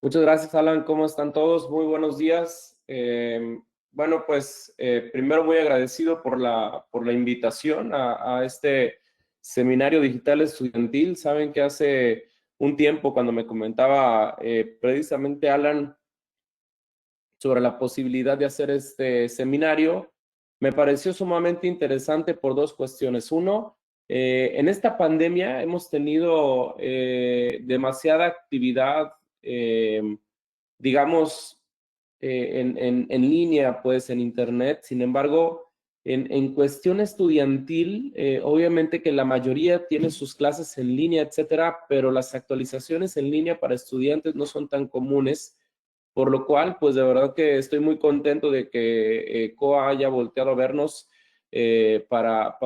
Muchas gracias, Alan. ¿Cómo están todos? Muy buenos días. Bueno, pues primero muy agradecido por la invitación a este seminario digital estudiantil. Saben que hace un tiempo cuando me comentaba precisamente Alan sobre la posibilidad de hacer este seminario, me pareció sumamente interesante por dos cuestiones. Uno, en esta pandemia hemos tenido demasiada actividad, digamos, en línea, pues en internet. Sin embargo, en cuestión estudiantil, obviamente que la mayoría tiene sus clases en línea, etcétera, pero las actualizaciones en línea para estudiantes no son tan comunes, por lo cual, pues de verdad que estoy muy contento de que COA haya volteado a vernos para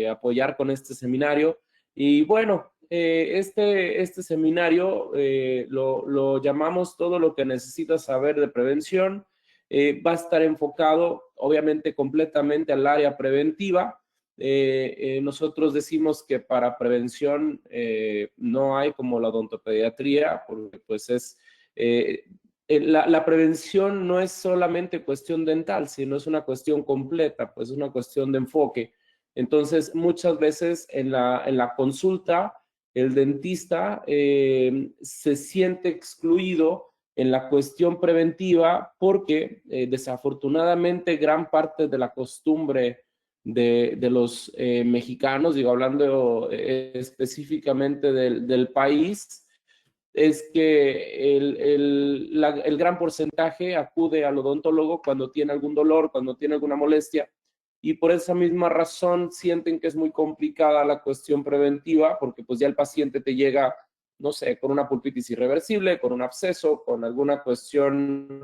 apoyar con este seminario. Y bueno, este seminario lo llamamos Todo lo que necesitas saber de prevención. Va a estar enfocado, obviamente, completamente al área preventiva. Nosotros decimos que para prevención no hay como la odontopediatría, porque pues la prevención no es solamente cuestión dental, sino es una cuestión completa, pues es una cuestión de enfoque. Entonces, muchas veces en la consulta, el dentista se siente excluido en la cuestión preventiva porque desafortunadamente gran parte de la costumbre de los mexicanos, digo, hablando específicamente del país, es que el gran porcentaje acude al odontólogo cuando tiene algún dolor, cuando tiene alguna molestia, y por esa misma razón sienten que es muy complicada la cuestión preventiva, porque pues ya el paciente te llega, no sé, con una pulpitis irreversible, con un absceso, con alguna cuestión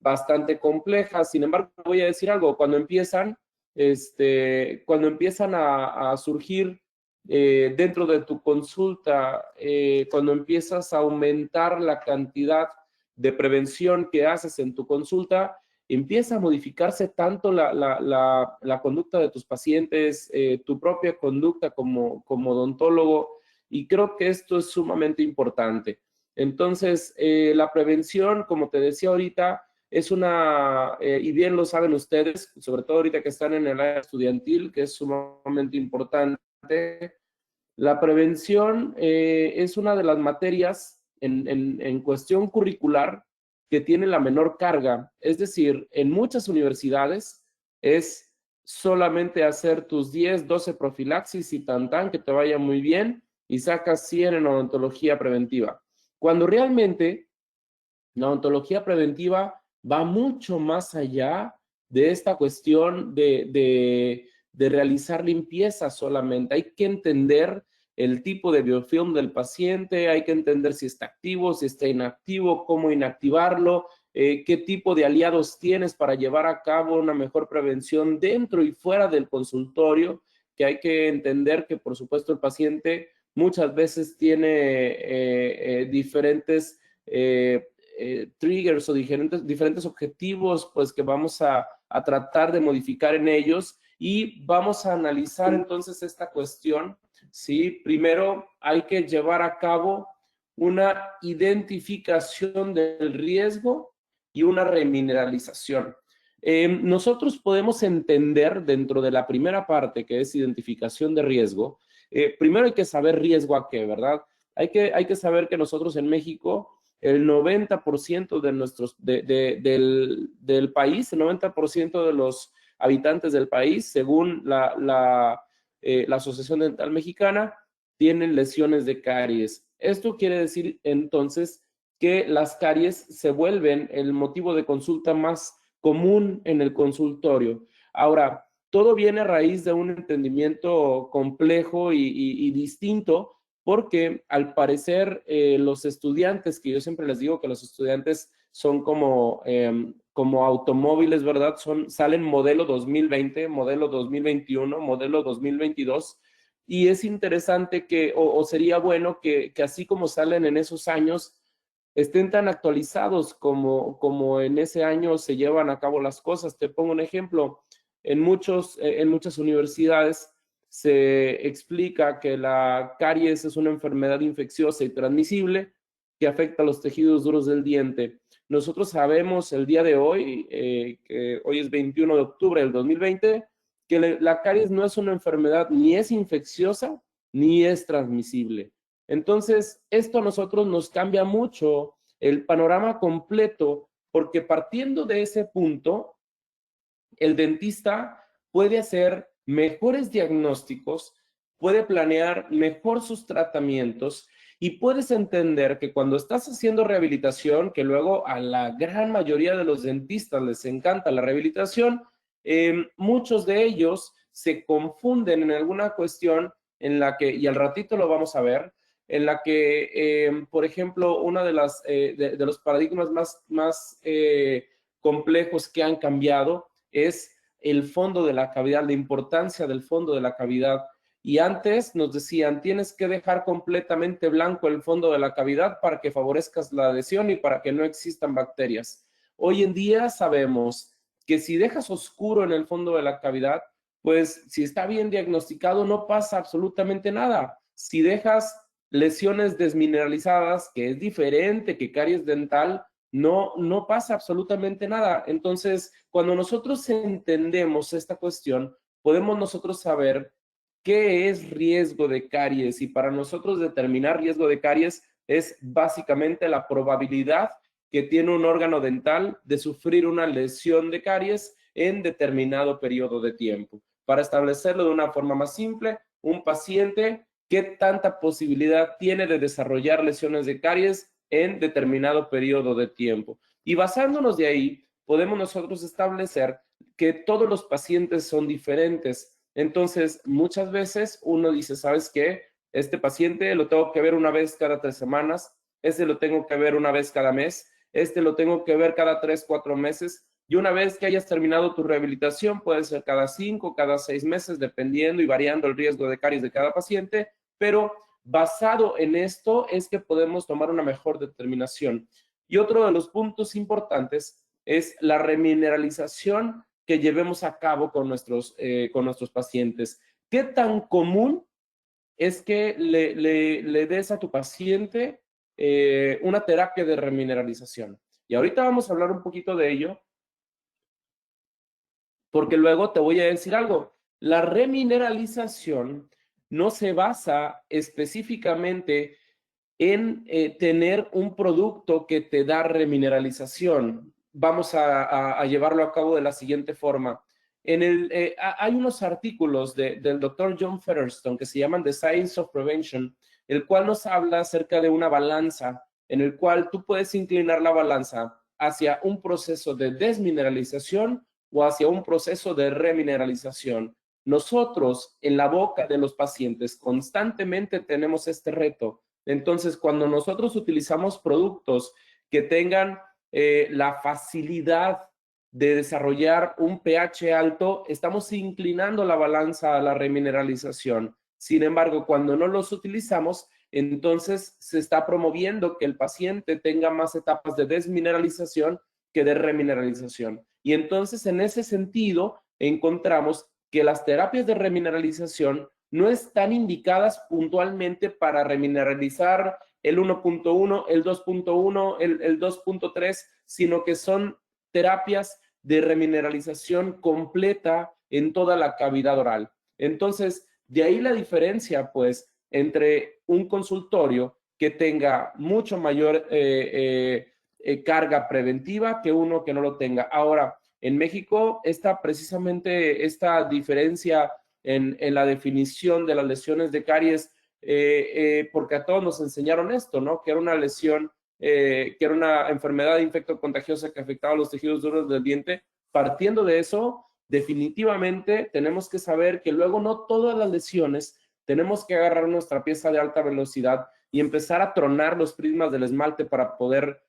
bastante compleja. Sin embargo, voy a decir algo, cuando empiezan a surgir dentro de tu consulta, cuando empiezas a aumentar la cantidad de prevención que haces en tu consulta, empieza a modificarse tanto la conducta de tus pacientes, tu propia conducta como odontólogo, y creo que esto es sumamente importante. Entonces, la prevención, como te decía ahorita, es y bien lo saben ustedes, sobre todo ahorita que están en el área estudiantil, que es sumamente importante. La prevención es una de las materias en cuestión curricular que tiene la menor carga. Es decir, en muchas universidades es solamente hacer tus 10, 12 profilaxis y tan que te vaya muy bien y sacas 100 en odontología preventiva. Cuando realmente la odontología preventiva va mucho más allá de esta cuestión de realizar limpieza solamente. Hay que entender el tipo de biofilm del paciente, hay que entender si está activo, si está inactivo, cómo inactivarlo, qué tipo de aliados tienes para llevar a cabo una mejor prevención dentro y fuera del consultorio, que hay que entender que, por supuesto, el paciente muchas veces tiene diferentes triggers o diferentes objetivos, pues que vamos a tratar de modificar en ellos, y vamos a analizar entonces esta cuestión. ¿Sí? Primero hay que llevar a cabo una identificación del riesgo y una remineralización. Nosotros podemos entender dentro de la primera parte, que es identificación de riesgo, primero hay que saber riesgo a qué, ¿verdad? Hay que saber que nosotros en México el 90% del país, el 90% de los habitantes del país, según la Asociación Dental Mexicana, tienen lesiones de caries. Esto quiere decir entonces que las caries se vuelven el motivo de consulta más común en el consultorio. Ahora, todo viene a raíz de un entendimiento complejo y distinto, porque al parecer los estudiantes, que yo siempre les digo que los estudiantes son como automóviles, ¿verdad? Salen modelo 2020, modelo 2021, modelo 2022, y es interesante o sería bueno que así como salen en esos años, estén tan actualizados como en ese año se llevan a cabo las cosas. Te pongo un ejemplo, en muchas universidades se explica que la caries es una enfermedad infecciosa y transmisible, que afecta a los tejidos duros del diente. Nosotros sabemos el día de hoy, que hoy es 21 de octubre del 2020, que la caries no es una enfermedad, ni es infecciosa, ni es transmisible. Entonces, esto a nosotros nos cambia mucho el panorama completo, porque partiendo de ese punto, el dentista puede hacer mejores diagnósticos, puede planear mejor sus tratamientos y puedes entender que cuando estás haciendo rehabilitación, que luego a la gran mayoría de los dentistas les encanta la rehabilitación, muchos de ellos se confunden en alguna cuestión en la que, y al ratito lo vamos a ver, en la que, por ejemplo, uno de los paradigmas más complejos que han cambiado es el fondo de la cavidad, la importancia del fondo de la cavidad. Y antes nos decían, tienes que dejar completamente blanco el fondo de la cavidad para que favorezcas la adhesión y para que no existan bacterias. Hoy en día sabemos que si dejas oscuro en el fondo de la cavidad, pues si está bien diagnosticado no pasa absolutamente nada. Si dejas lesiones desmineralizadas, que es diferente que caries dental, no pasa absolutamente nada. Entonces, cuando nosotros entendemos esta cuestión, podemos nosotros saber qué es riesgo de caries, y para nosotros determinar riesgo de caries es básicamente la probabilidad que tiene un órgano dental de sufrir una lesión de caries en determinado periodo de tiempo. Para establecerlo de una forma más simple, un paciente, ¿qué tanta posibilidad tiene de desarrollar lesiones de caries en determinado periodo de tiempo? Y basándonos de ahí, podemos nosotros establecer que todos los pacientes son diferentes. Entonces, muchas veces uno dice, ¿sabes qué? Este paciente lo tengo que ver una vez cada 3 semanas, este lo tengo que ver una vez cada mes, este lo tengo que ver cada 3, 4 meses, y una vez que hayas terminado tu rehabilitación, puede ser cada 5, cada 6 meses, dependiendo y variando el riesgo de caries de cada paciente, pero basado en esto es que podemos tomar una mejor determinación. Y otro de los puntos importantes es la remineralización que llevemos a cabo con nuestros pacientes. ¿Qué tan común es que le des a tu paciente una terapia de remineralización? Y ahorita vamos a hablar un poquito de ello, porque luego te voy a decir algo. La remineralización no se basa específicamente en tener un producto que te da remineralización. Vamos a llevarlo a cabo de la siguiente forma. Hay unos artículos del doctor John Featherstone que se llaman The Science of Prevention, el cual nos habla acerca de una balanza en el cual tú puedes inclinar la balanza hacia un proceso de desmineralización o hacia un proceso de remineralización. Nosotros en la boca de los pacientes constantemente tenemos este reto. Entonces, cuando nosotros utilizamos productos que tengan la facilidad de desarrollar un pH alto, estamos inclinando la balanza a la remineralización. Sin embargo, cuando no los utilizamos, entonces se está promoviendo que el paciente tenga más etapas de desmineralización que de remineralización. Y entonces, en ese sentido, encontramos que las terapias de remineralización no están indicadas puntualmente para remineralizar el 1.1, el 2.1, el 2.3, sino que son terapias de remineralización completa en toda la cavidad oral. Entonces, de ahí la diferencia, pues, entre un consultorio que tenga mucho mayor carga preventiva que uno que no lo tenga. Ahora, en México está precisamente esta diferencia en la definición de las lesiones de caries, porque a todos nos enseñaron esto, ¿no? Que era una lesión, que era una enfermedad infectocontagiosa que afectaba a los tejidos duros del diente. Partiendo de eso, definitivamente tenemos que saber que luego no todas las lesiones tenemos que agarrar nuestra pieza de alta velocidad y empezar a tronar los prismas del esmalte para poder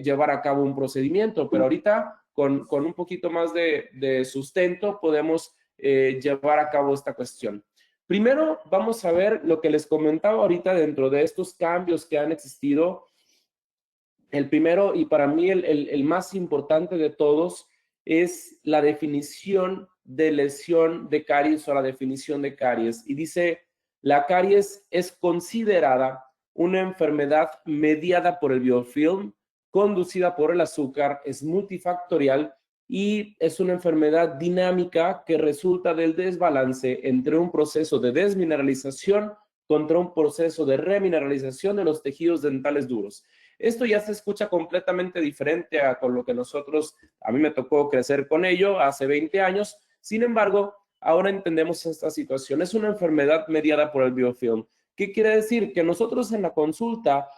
llevar a cabo un procedimiento. Pero ahorita con un poquito más de sustento podemos llevar a cabo esta cuestión. Primero vamos a ver lo que les comentaba ahorita dentro de estos cambios que han existido. El primero, y para mí el más importante de todos, es la definición de lesión de caries o la definición de caries. Y dice, la caries es considerada una enfermedad mediada por el biofilm, conducida por el azúcar, es multifactorial y es una enfermedad dinámica que resulta del desbalance entre un proceso de desmineralización contra un proceso de remineralización de los tejidos dentales duros. Esto ya se escucha completamente diferente a con lo que a mí me tocó crecer con ello hace 20 años. Sin embargo, ahora entendemos esta situación. Es una enfermedad mediada por el biofilm. ¿Qué quiere decir? Que nosotros en la consulta,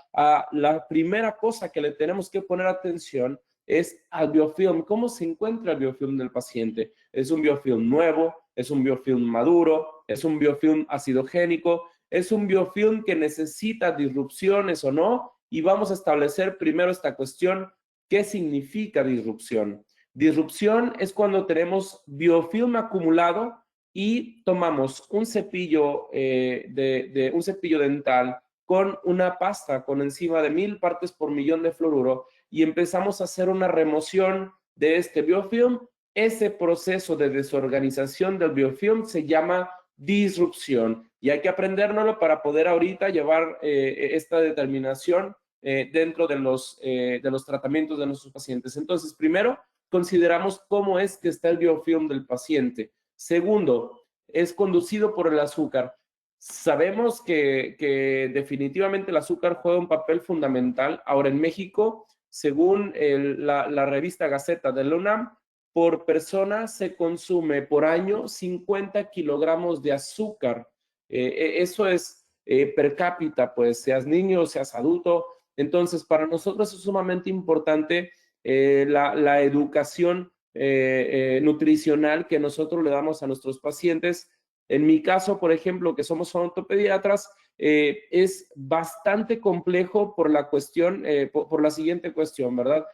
la primera cosa que le tenemos que poner atención es al biofilm. ¿Cómo se encuentra el biofilm del paciente? ¿Es un biofilm nuevo? ¿Es un biofilm maduro? ¿Es un biofilm acidogénico? ¿Es un biofilm que necesita disrupciones o no? Y vamos a establecer primero esta cuestión. ¿Qué significa disrupción? Disrupción es cuando tenemos biofilm acumulado y tomamos un cepillo, un cepillo dental con una pasta con encima de 1000 partes por millón de fluoruro y empezamos a hacer una remoción de este biofilm. Ese proceso de desorganización del biofilm se llama disrupción y hay que aprendérnoslo para poder ahorita llevar esta determinación dentro de los tratamientos de nuestros pacientes. Entonces, primero, consideramos cómo es que está el biofilm del paciente. Segundo, es conducido por el azúcar. Sabemos que definitivamente el azúcar juega un papel fundamental. Ahora, en México, según la revista Gaceta de la UNAM, por persona se consume por año 50 kilogramos de azúcar. Eso es per cápita, pues seas niño, seas adulto. Entonces, para nosotros es sumamente importante la educación nutricional que nosotros le damos a nuestros pacientes. En mi caso, por ejemplo, que somos odontopediatras, es bastante complejo por la cuestión, por la siguiente cuestión, ¿verdad?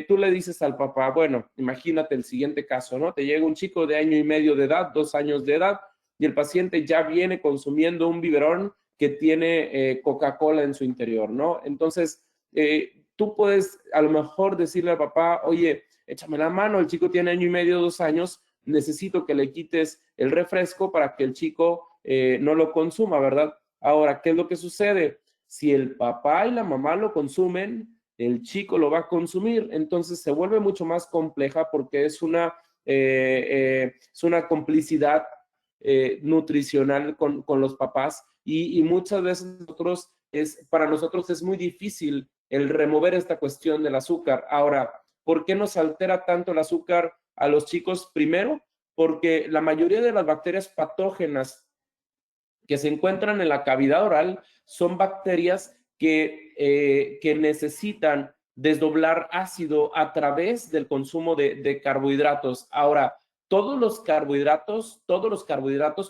Tú le dices al papá, bueno, imagínate el siguiente caso, ¿no? Te llega un chico de 1 año y medio de edad, 2 años de edad, y el paciente ya viene consumiendo un biberón que tiene Coca-Cola en su interior, ¿no? Entonces, tú puedes a lo mejor decirle al papá, oye, échame la mano, el chico tiene 1 año y medio, 2 años, necesito que le quites el refresco para que el chico no lo consuma, ¿verdad? Ahora, ¿qué es lo que sucede? Si el papá y la mamá lo consumen, el chico lo va a consumir, entonces se vuelve mucho más compleja porque es una complicidad nutricional con los papás y muchas veces para nosotros es muy difícil el remover esta cuestión del azúcar. Ahora, ¿por qué nos altera tanto el azúcar a los chicos? Primero, porque la mayoría de las bacterias patógenas que se encuentran en la cavidad oral son bacterias que necesitan desdoblar ácido a través del consumo de carbohidratos. Ahora, todos los carbohidratos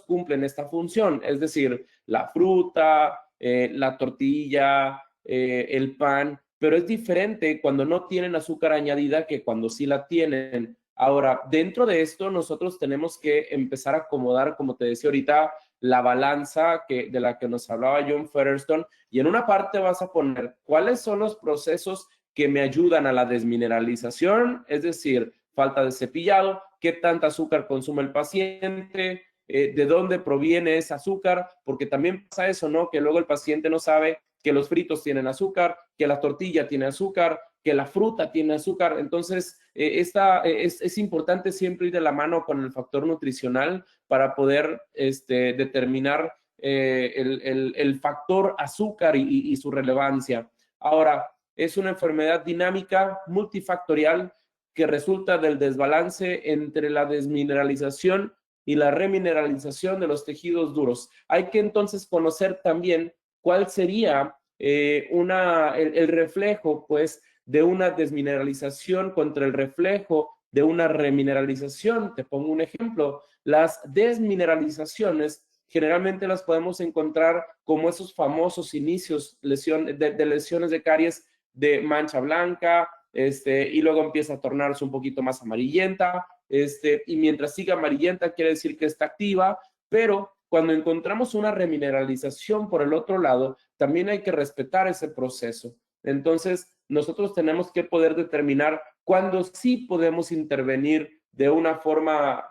cumplen esta función, es decir, la fruta, la tortilla, el pan, pero es diferente cuando no tienen azúcar añadida que cuando sí la tienen. Ahora, dentro de esto, nosotros tenemos que empezar a acomodar, como te decía ahorita, la balanza de la que nos hablaba John Featherstone, y en una parte vas a poner cuáles son los procesos que me ayudan a la desmineralización, es decir, falta de cepillado, qué tanta azúcar consume el paciente, de dónde proviene ese azúcar, porque también pasa eso, ¿no? Que luego el paciente no sabe que los fritos tienen azúcar, que la tortilla tiene azúcar, que la fruta tiene azúcar. Entonces, es importante siempre ir de la mano con el factor nutricional para poder determinar el factor azúcar y su relevancia. Ahora, es una enfermedad dinámica, multifactorial, que resulta del desbalance entre la desmineralización y la remineralización de los tejidos duros. Hay que entonces conocer también cuál sería el reflejo, pues, de una desmineralización contra el reflejo de una remineralización. Te pongo un ejemplo. Las desmineralizaciones generalmente las podemos encontrar como esos famosos inicios de lesiones de caries de mancha blanca, y luego empieza a tornarse un poquito más amarillenta, y mientras siga amarillenta quiere decir que está activa, pero cuando encontramos una remineralización por el otro lado, también hay que respetar ese proceso. Entonces, nosotros tenemos que poder determinar cuándo sí podemos intervenir de una forma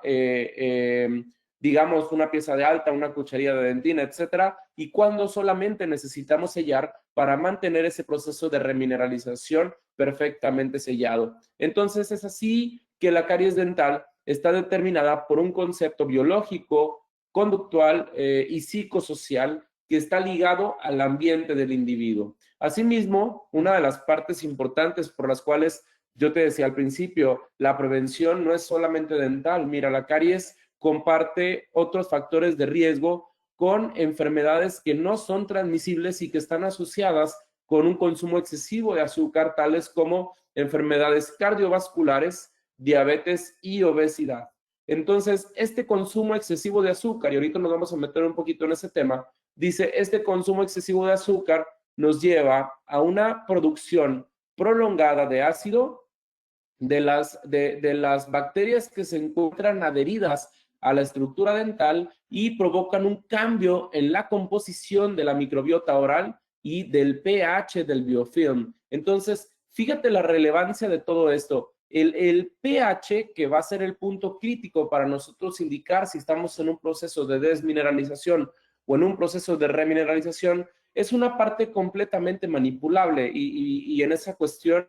digamos, una pieza de alta, una cucharilla de dentina, etcétera, y cuándo solamente necesitamos sellar para mantener ese proceso de remineralización perfectamente sellado. Entonces, es así que la caries dental está determinada por un concepto biológico, conductual y psicosocial que está ligado al ambiente del individuo. Asimismo, una de las partes importantes por las cuales yo te decía al principio, la prevención no es solamente dental. Mira, la caries comparte otros factores de riesgo con enfermedades que no son transmisibles y que están asociadas con un consumo excesivo de azúcar, tales como enfermedades cardiovasculares, diabetes y obesidad. Entonces, este consumo excesivo de azúcar, y ahorita nos vamos a meter un poquito en ese tema, dice, este consumo excesivo de azúcar nos lleva a una producción prolongada de ácido de las bacterias que se encuentran adheridas a la estructura dental y provocan un cambio en la composición de la microbiota oral y del pH del biofilm. Entonces, fíjate la relevancia de todo esto. El pH, que va a ser el punto crítico para nosotros indicar si estamos en un proceso de desmineralización o en un proceso de remineralización, es una parte completamente manipulable y en esa cuestión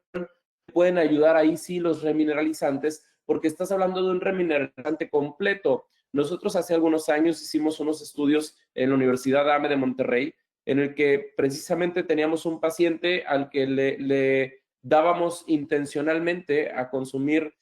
pueden ayudar ahí sí los remineralizantes, porque estás hablando de un remineralizante completo. Nosotros hace algunos años hicimos unos estudios en la Universidad AME de Monterrey, en el que precisamente teníamos un paciente al que le dábamos intencionalmente a consumir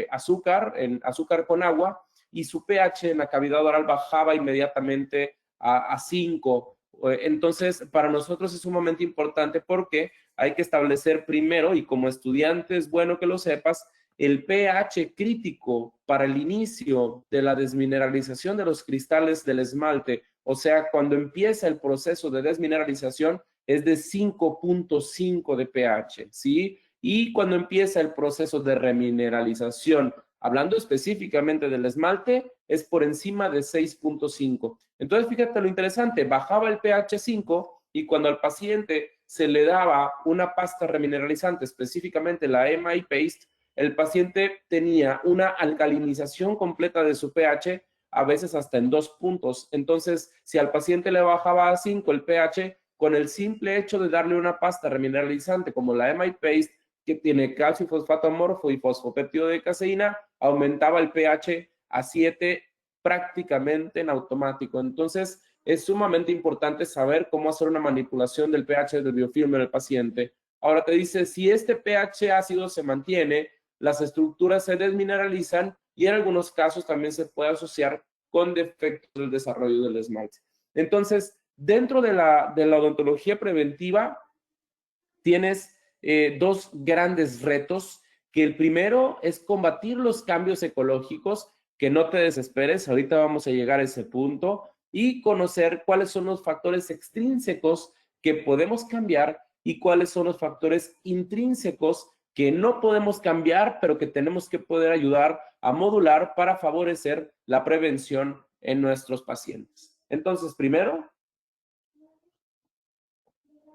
azúcar con agua, y su pH en la cavidad oral bajaba inmediatamente a 5. Entonces, para nosotros es sumamente importante porque hay que establecer primero, y como estudiante es bueno que lo sepas, el pH crítico para el inicio de la desmineralización de los cristales del esmalte. O sea, cuando empieza el proceso de desmineralización es de 5.5 de pH, ¿sí? Y cuando empieza el proceso de remineralización, hablando específicamente del esmalte, es por encima de 6.5. Entonces, fíjate lo interesante, bajaba el pH 5 y cuando al paciente se le daba una pasta remineralizante, específicamente la EMA Paste, el paciente tenía una alcalinización completa de su pH, a veces hasta en 2 puntos. Entonces, si al paciente le bajaba a 5 el pH, con el simple hecho de darle una pasta remineralizante como la EMA Paste, que tiene calcio y fosfato amorfo y fosfopéptido de caseína, aumentaba el pH a 7 prácticamente en automático. Entonces, es sumamente importante saber cómo hacer una manipulación del pH del biofilm en el paciente. Ahora te dice, si este pH ácido se mantiene, las estructuras se desmineralizan y en algunos casos también se puede asociar con defectos del desarrollo del esmalte. Entonces, dentro de la odontología preventiva, tienes dos grandes retos, que el primero es combatir los cambios ecológicos, que no te desesperes, ahorita vamos a llegar a ese punto, y conocer cuáles son los factores extrínsecos que podemos cambiar y cuáles son los factores intrínsecos que no podemos cambiar, pero que tenemos que poder ayudar a modular para favorecer la prevención en nuestros pacientes. Entonces, primero,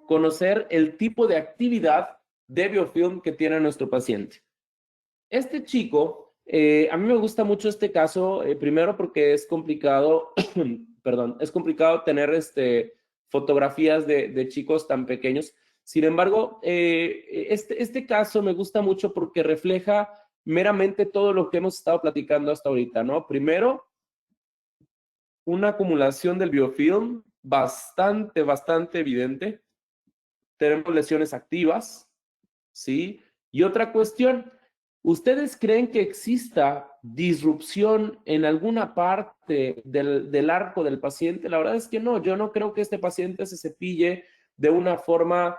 conocer el tipo de actividad de biofilm que tiene nuestro paciente. Este chico, a mí me gusta mucho este caso, primero porque es complicado, perdón, es complicado tener fotografías de chicos tan pequeños. Sin embargo, este caso me gusta mucho porque refleja meramente todo lo que hemos estado platicando hasta ahorita, ¿no? Primero, una acumulación del biofilm bastante evidente. Tenemos lesiones activas, ¿sí? Y otra cuestión, ¿ustedes creen que exista disrupción en alguna parte del arco del paciente? La verdad es que no, yo no creo que este paciente se cepille de una forma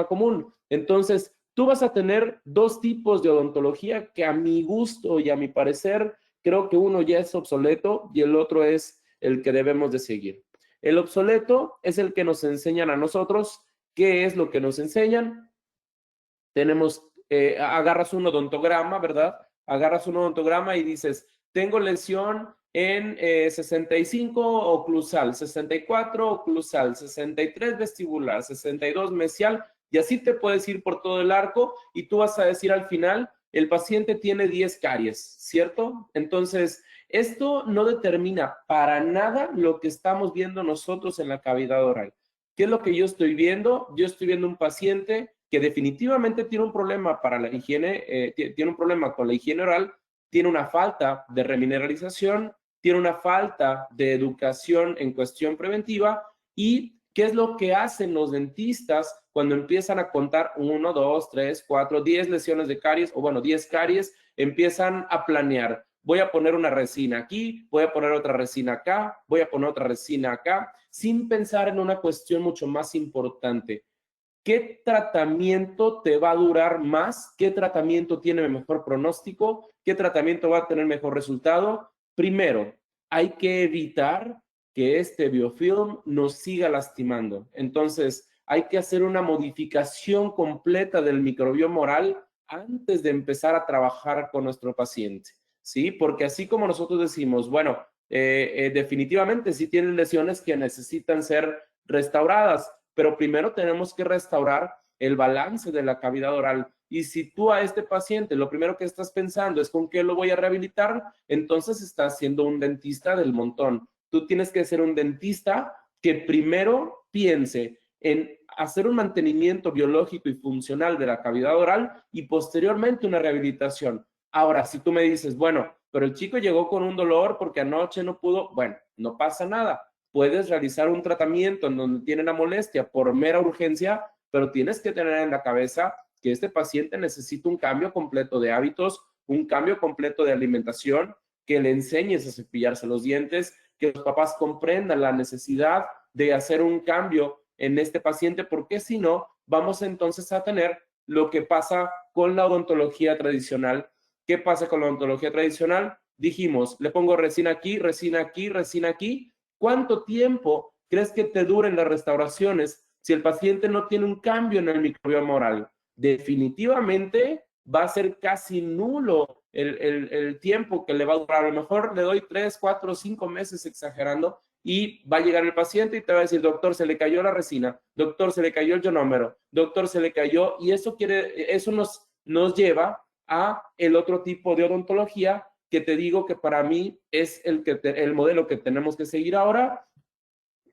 común. Entonces, tú vas a tener dos tipos de odontología que a mi gusto y a mi parecer, creo que uno ya es obsoleto y el otro es el que debemos de seguir. El obsoleto es el que nos enseñan a nosotros. ¿Qué es lo que nos enseñan? Tenemos, agarras un odontograma, ¿verdad? Agarras un odontograma y dices, tengo lesión en 65 oclusal, 64 oclusal, 63 vestibular, 62 mesial, y así te puedes ir por todo el arco y tú vas a decir al final, el paciente tiene 10 caries, ¿cierto? Entonces, Esto no determina para nada lo que estamos viendo nosotros en la cavidad oral. ¿Qué es lo que yo estoy viendo? Yo estoy viendo un paciente que definitivamente tiene un problema para la higiene, tiene un problema con la higiene oral, tiene una falta de remineralización, tiene una falta de educación en cuestión preventiva. ¿Y qué es lo que hacen los dentistas cuando empiezan a contar 1, 2, 3, 4, 10 lesiones de caries, o bueno, 10 caries? Empiezan a planear. Voy a poner una resina aquí, voy a poner otra resina acá, voy a poner otra resina acá, sin pensar en una cuestión mucho más importante. ¿Qué tratamiento te va a durar más? ¿Qué tratamiento tiene mejor pronóstico? ¿Qué tratamiento va a tener mejor resultado? Primero, hay que evitar que este biofilm nos siga lastimando. Entonces, hay que hacer una modificación completa del microbioma oral antes de empezar a trabajar con nuestro paciente, ¿sí? Porque así como nosotros decimos, bueno, definitivamente sí tienen lesiones que necesitan ser restauradas, pero primero tenemos que restaurar el balance de la cavidad oral. Y si tú a este paciente lo primero que estás pensando es con qué lo voy a rehabilitar, entonces estás siendo un dentista del montón. Tú tienes que ser un dentista que primero piense en hacer un mantenimiento biológico y funcional de la cavidad oral y posteriormente una rehabilitación. Ahora, si tú me dices, bueno, pero el chico llegó con un dolor porque anoche no pudo, bueno, no pasa nada. Puedes realizar un tratamiento en donde tiene una molestia por mera urgencia, pero tienes que tener en la cabeza que este paciente necesita un cambio completo de hábitos, un cambio completo de alimentación, que le enseñes a cepillarse los dientes, que los papás comprendan la necesidad de hacer un cambio en este paciente, porque si no, vamos entonces a tener lo que pasa con la odontología tradicional. ¿Qué pasa con la odontología tradicional? Dijimos, le pongo resina aquí, resina aquí, resina aquí. ¿Cuánto tiempo crees que te duren las restauraciones si el paciente no tiene un cambio en el microbioma oral? Definitivamente va a ser casi nulo el tiempo que le va a durar. A lo mejor le doy 3, 4, 5 meses exagerando y va a llegar el paciente y te va a decir, doctor, se le cayó la resina, doctor, se le cayó el ionómero, doctor, se le cayó, y eso nos lleva a el otro tipo de odontología que te digo que para mí es el modelo que tenemos que seguir ahora,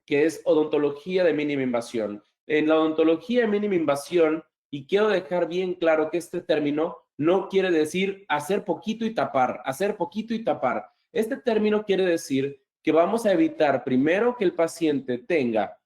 que es odontología de mínima invasión. En la odontología de mínima invasión, y quiero dejar bien claro que este término no quiere decir hacer poquito y tapar, hacer poquito y tapar. Este término quiere decir que vamos a evitar primero que el paciente tenga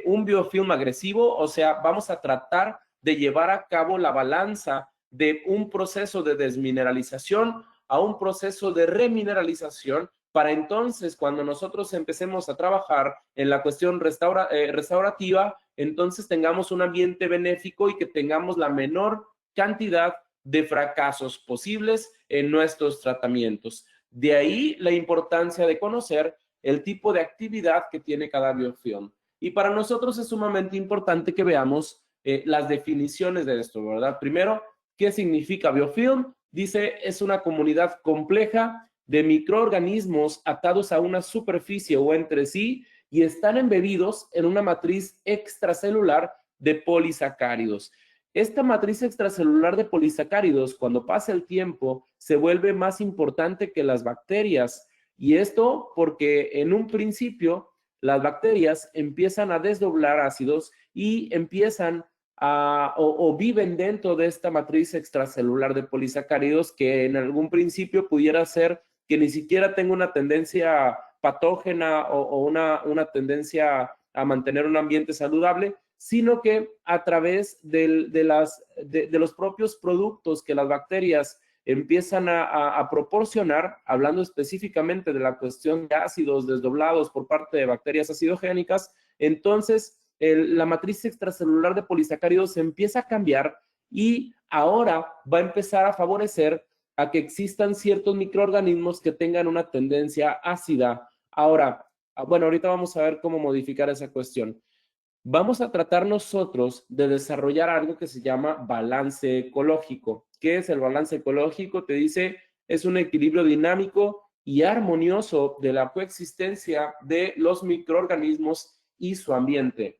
un biofilm agresivo, o sea, vamos a tratar de llevar a cabo la balanza de un proceso de desmineralización a un proceso de remineralización, para entonces cuando nosotros empecemos a trabajar en la cuestión restaurativa, entonces tengamos un ambiente benéfico y que tengamos la menor cantidad de fracasos posibles en nuestros tratamientos. De ahí la importancia de conocer el tipo de actividad que tiene cada biofilm. Y para nosotros es sumamente importante que veamos las definiciones de esto, ¿verdad? Primero, ¿qué significa biofilm? Dice, es una comunidad compleja de microorganismos atados a una superficie o entre sí y están embebidos en una matriz extracelular de polisacáridos. Esta matriz extracelular de polisacáridos, cuando pasa el tiempo, se vuelve más importante que las bacterias. Y esto porque en un principio las bacterias empiezan a desdoblar ácidos y empiezan o viven dentro de esta matriz extracelular de polisacáridos que en algún principio pudiera ser que ni siquiera tenga una tendencia patógena o una tendencia a mantener un ambiente saludable, sino que a través de los propios productos que las bacterias empiezan a proporcionar, hablando específicamente de la cuestión de ácidos desdoblados por parte de bacterias acidogénicas, entonces la matriz extracelular de polisacáridos se empieza a cambiar y ahora va a empezar a favorecer a que existan ciertos microorganismos que tengan una tendencia ácida. Ahora, bueno, ahorita vamos a ver cómo modificar esa cuestión. Vamos a tratar nosotros de desarrollar algo que se llama balance ecológico. ¿Qué es el balance ecológico? Te dice, es un equilibrio dinámico y armonioso de la coexistencia de los microorganismos y su ambiente.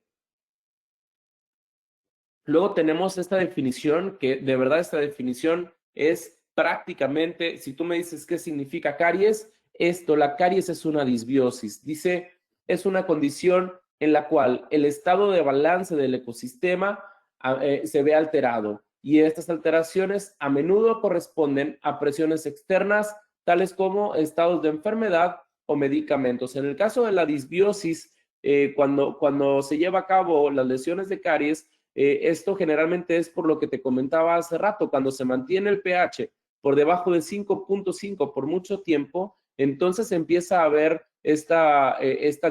Luego tenemos esta definición, que de verdad esta definición es prácticamente, si tú me dices qué significa caries, la caries es una disbiosis. Dice, es una condición en la cual el estado de balance del ecosistema se ve alterado, y estas alteraciones a menudo corresponden a presiones externas, tales como estados de enfermedad o medicamentos. En el caso de la disbiosis, cuando se lleva a cabo las lesiones de caries, esto generalmente es por lo que te comentaba hace rato, cuando se mantiene el pH por debajo de 5.5 por mucho tiempo, entonces empieza a haber esta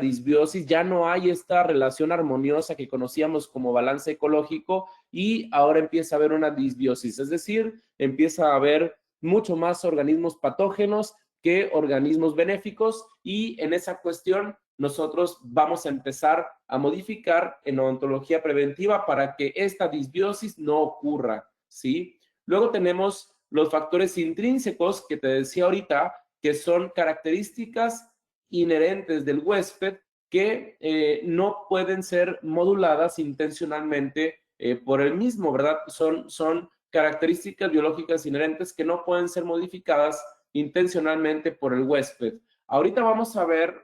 disbiosis, ya no hay esta relación armoniosa que conocíamos como balance ecológico, y ahora empieza a haber una disbiosis, es decir, empieza a haber mucho más organismos patógenos que organismos benéficos, y en esa cuestión nosotros vamos a empezar a modificar en odontología preventiva para que esta disbiosis no ocurra, ¿sí? Luego tenemos los factores intrínsecos que te decía ahorita, que son características inherentes del huésped que no pueden ser moduladas intencionalmente por él mismo, ¿verdad? Son características biológicas inherentes que no pueden ser modificadas intencionalmente por el huésped. Ahorita vamos a ver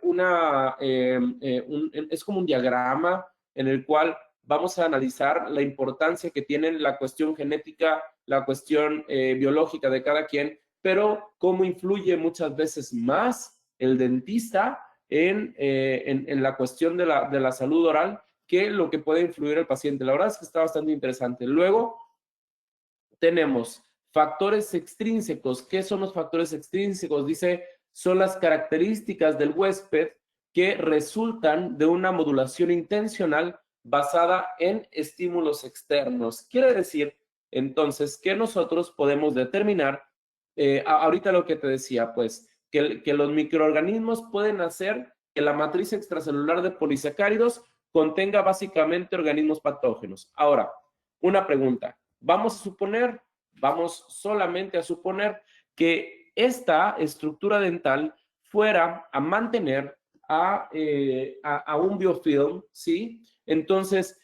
es como un diagrama en el cual vamos a analizar la importancia que tiene la cuestión genética, la cuestión biológica de cada quien, pero cómo influye muchas veces más el dentista en la cuestión de la salud oral que lo que puede influir el paciente. La verdad es que está bastante interesante. Luego tenemos factores extrínsecos. ¿Qué son los factores extrínsecos? Dice, son las características del huésped que resultan de una modulación intencional basada en estímulos externos. Quiere decir, entonces, que nosotros podemos determinar, ahorita lo que te decía, pues, que los microorganismos pueden hacer que la matriz extracelular de polisacáridos contenga básicamente organismos patógenos. Ahora, una pregunta. Vamos solamente a suponer que esta estructura dental fuera a mantener a un biofilm, ¿sí? Entonces,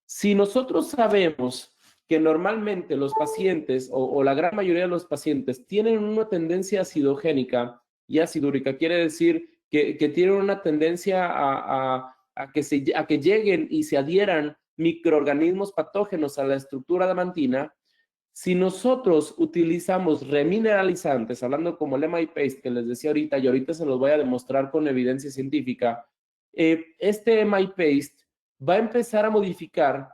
si nosotros sabemos que normalmente los pacientes o la gran mayoría de los pacientes tienen una tendencia acidogénica y acidúrica, quiere decir que tienen una tendencia a que lleguen y se adhieran microorganismos patógenos a la estructura adamantina. Si nosotros utilizamos remineralizantes, hablando como el MI Paste que les decía ahorita, y ahorita se los voy a demostrar con evidencia científica, este MI Paste va a empezar a modificar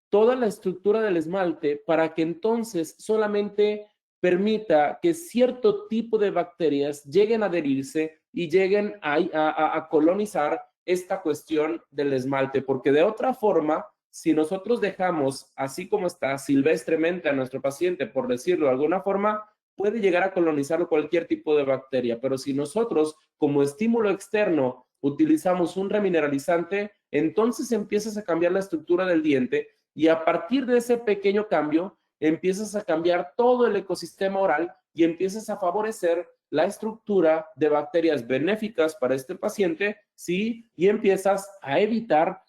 toda la estructura del esmalte para que entonces solamente permita que cierto tipo de bacterias lleguen a adherirse y lleguen a colonizar esta cuestión del esmalte, porque de otra forma, si nosotros dejamos así como está silvestremente a nuestro paciente, por decirlo de alguna forma, puede llegar a colonizar cualquier tipo de bacteria, pero si nosotros como estímulo externo utilizamos un remineralizante, entonces empiezas a cambiar la estructura del diente, y a partir de ese pequeño cambio empiezas a cambiar todo el ecosistema oral y empiezas a favorecer la estructura de bacterias benéficas para este paciente, ¿sí? Y empiezas a evitar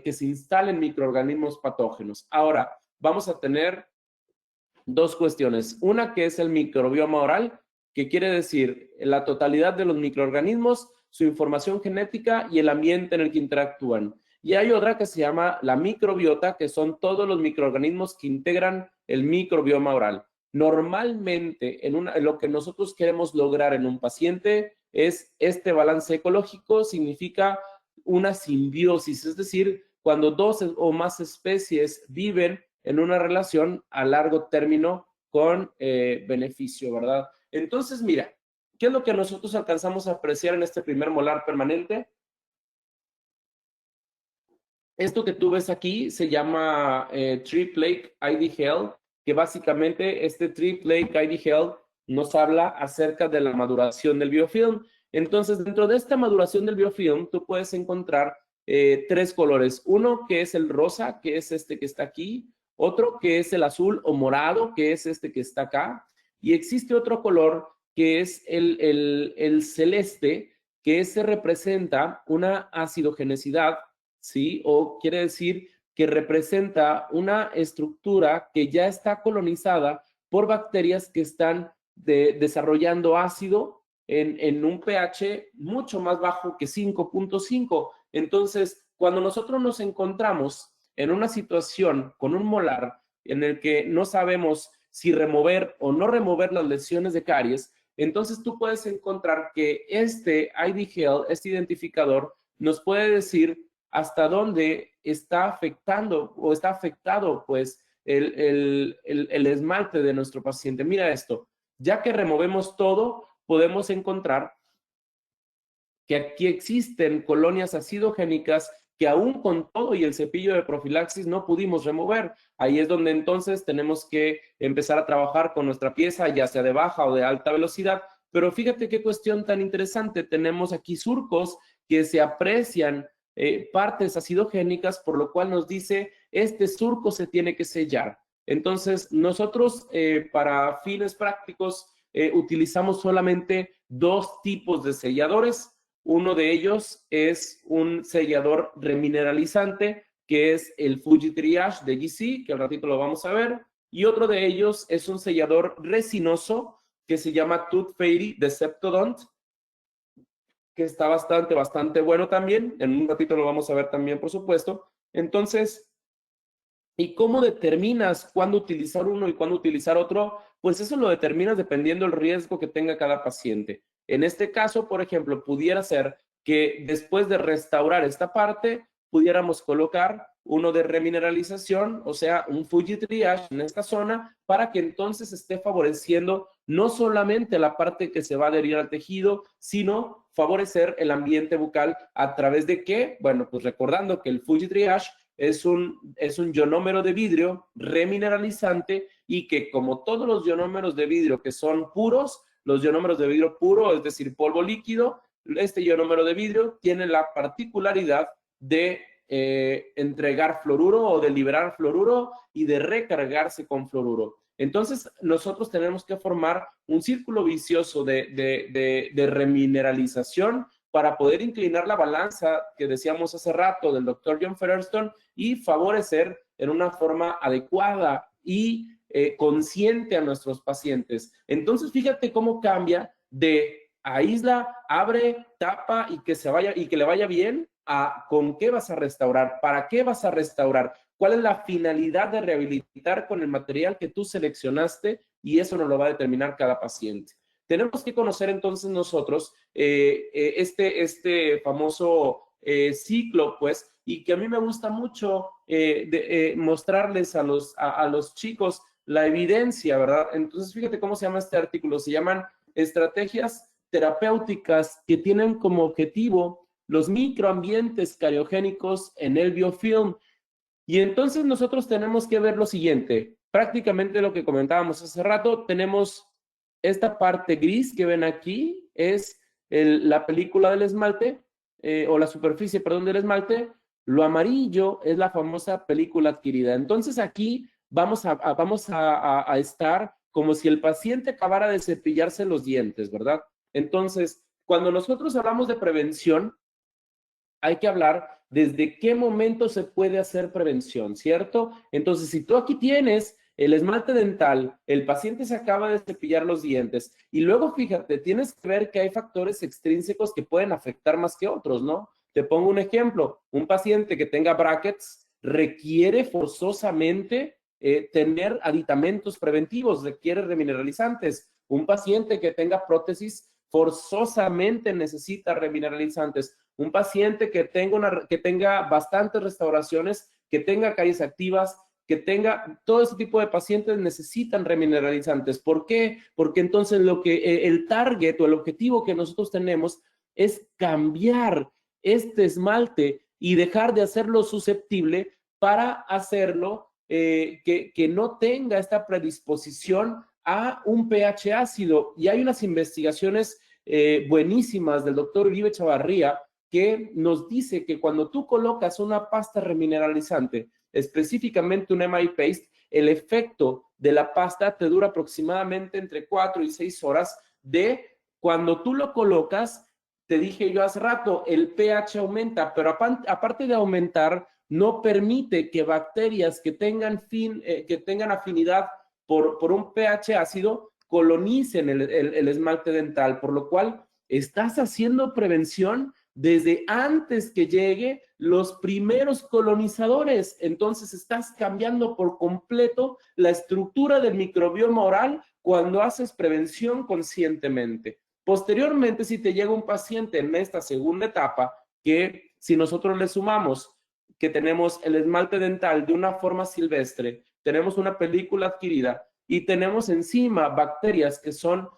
que se instalen microorganismos patógenos. Ahora, vamos a tener dos cuestiones. Una que es el microbioma oral, que quiere decir la totalidad de los microorganismos, su información genética y el ambiente en el que interactúan. Y hay otra que se llama la microbiota, que son todos los microorganismos que integran el microbioma oral. Normalmente, en lo que nosotros queremos lograr en un paciente es este balance ecológico, significa una simbiosis, es decir, cuando dos o más especies viven en una relación a largo término con beneficio, ¿verdad? Entonces, mira, ¿qué es lo que nosotros alcanzamos a apreciar en este primer molar permanente? Esto que tú ves aquí se llama Triplake IDGel, que básicamente este Triplake IDGel nos habla acerca de la maduración del biofilm. Entonces, dentro de esta maduración del biofilm, tú puedes encontrar tres colores. Uno que es el rosa, que es este que está aquí. Otro que es el azul o morado, que es este que está acá. Y existe otro color que es el celeste, que ese representa una acidogenicidad, ¿sí? O quiere decir que representa una estructura que ya está colonizada por bacterias que están desarrollando ácido en un pH mucho más bajo que 5.5. Entonces, cuando nosotros nos encontramos en una situación con un molar en el que no sabemos si remover o no remover las lesiones de caries, entonces tú puedes encontrar que este ID-Heal, este identificador, nos puede decir hasta dónde está afectando o está afectado pues el esmalte de nuestro paciente. Mira esto, ya que removemos todo, podemos encontrar que aquí existen colonias acidogénicas que aún con todo y el cepillo de profilaxis no pudimos remover. Ahí es donde entonces tenemos que empezar a trabajar con nuestra pieza, ya sea de baja o de alta velocidad. Pero fíjate qué cuestión tan interesante. Tenemos aquí surcos que se aprecian partes acidogénicas, por lo cual nos dice, este surco se tiene que sellar. Entonces, nosotros para fines prácticos utilizamos solamente dos tipos de selladores. Uno de ellos es un sellador remineralizante, que es el Fuji Triage de GC, que al ratito lo vamos a ver. Y otro de ellos es un sellador resinoso, que se llama Tooth Fairy de Septodont, que está bastante bueno también. En un ratito lo vamos a ver también, por supuesto. Entonces, ¿y cómo determinas cuándo utilizar uno y cuándo utilizar otro? Pues eso lo determinas dependiendo del riesgo que tenga cada paciente. En este caso, por ejemplo, pudiera ser que después de restaurar esta parte, pudiéramos colocar uno de remineralización, o sea, un Fuji Triage en esta zona, para que entonces esté favoreciendo no solamente la parte que se va a adherir al tejido, sino favorecer el ambiente bucal a través de qué? Bueno, pues recordando que el Fuji Triage es un ionómero de vidrio remineralizante y que como todos los ionómeros de vidrio que son puros, los ionómeros de vidrio puro, es decir, polvo líquido, este ionómero de vidrio tiene la particularidad de entregar fluoruro o de liberar fluoruro y de recargarse con fluoruro. Entonces, nosotros tenemos que formar un círculo vicioso de remineralización para poder inclinar la balanza que decíamos hace rato del doctor John Featherstone y favorecer en una forma adecuada y consciente a nuestros pacientes. Entonces, fíjate cómo cambia de aísla, abre, tapa y que se vaya y que le vaya bien a con qué vas a restaurar, para qué vas a restaurar, cuál es la finalidad de rehabilitar con el material que tú seleccionaste y eso nos lo va a determinar cada paciente. Tenemos que conocer entonces nosotros este famoso ciclo, pues, y que a mí me gusta mucho mostrarles a los chicos la evidencia, ¿verdad? Entonces, fíjate cómo se llama este artículo. Se llaman estrategias terapéuticas que tienen como objetivo los microambientes cariogénicos en el biofilm. Y entonces nosotros tenemos que ver lo siguiente. Prácticamente lo que comentábamos hace rato, tenemos esta parte gris que ven aquí, es la película del esmalte, o la superficie, perdón, del esmalte. Lo amarillo es la famosa película adquirida. Entonces aquí vamos a estar como si el paciente acabara de cepillarse los dientes, ¿verdad? Entonces, cuando nosotros hablamos de prevención, hay que hablar desde qué momento se puede hacer prevención, ¿cierto? Entonces, si tú aquí tienes el esmalte dental, el paciente se acaba de cepillar los dientes y luego, fíjate, tienes que ver que hay factores extrínsecos que pueden afectar más que otros, ¿no? Te pongo un ejemplo, un paciente que tenga brackets requiere forzosamente tener aditamentos preventivos, requiere remineralizantes. Un paciente que tenga prótesis forzosamente necesita remineralizantes. Un paciente que tenga bastantes restauraciones, que tenga caries activas, que tenga todo ese tipo de pacientes necesitan remineralizantes. ¿Por qué? Porque entonces el target o el objetivo que nosotros tenemos es cambiar este esmalte y dejar de hacerlo susceptible para hacerlo que no tenga esta predisposición a un pH ácido. Y hay unas investigaciones buenísimas del doctor Uribe Chavarría que nos dice que cuando tú colocas una pasta remineralizante, específicamente un MI Paste, el efecto de la pasta te dura aproximadamente entre 4 y 6 horas de cuando tú lo colocas. Te dije yo hace rato, el pH aumenta, pero aparte de aumentar, no permite que bacterias que tengan afinidad por un pH ácido colonicen el esmalte dental, por lo cual estás haciendo prevención desde antes que llegue los primeros colonizadores. Entonces estás cambiando por completo la estructura del microbioma oral cuando haces prevención conscientemente. Posteriormente, si te llega un paciente en esta segunda etapa, que si nosotros le sumamos que tenemos el esmalte dental de una forma silvestre, tenemos una película adquirida y tenemos encima bacterias que son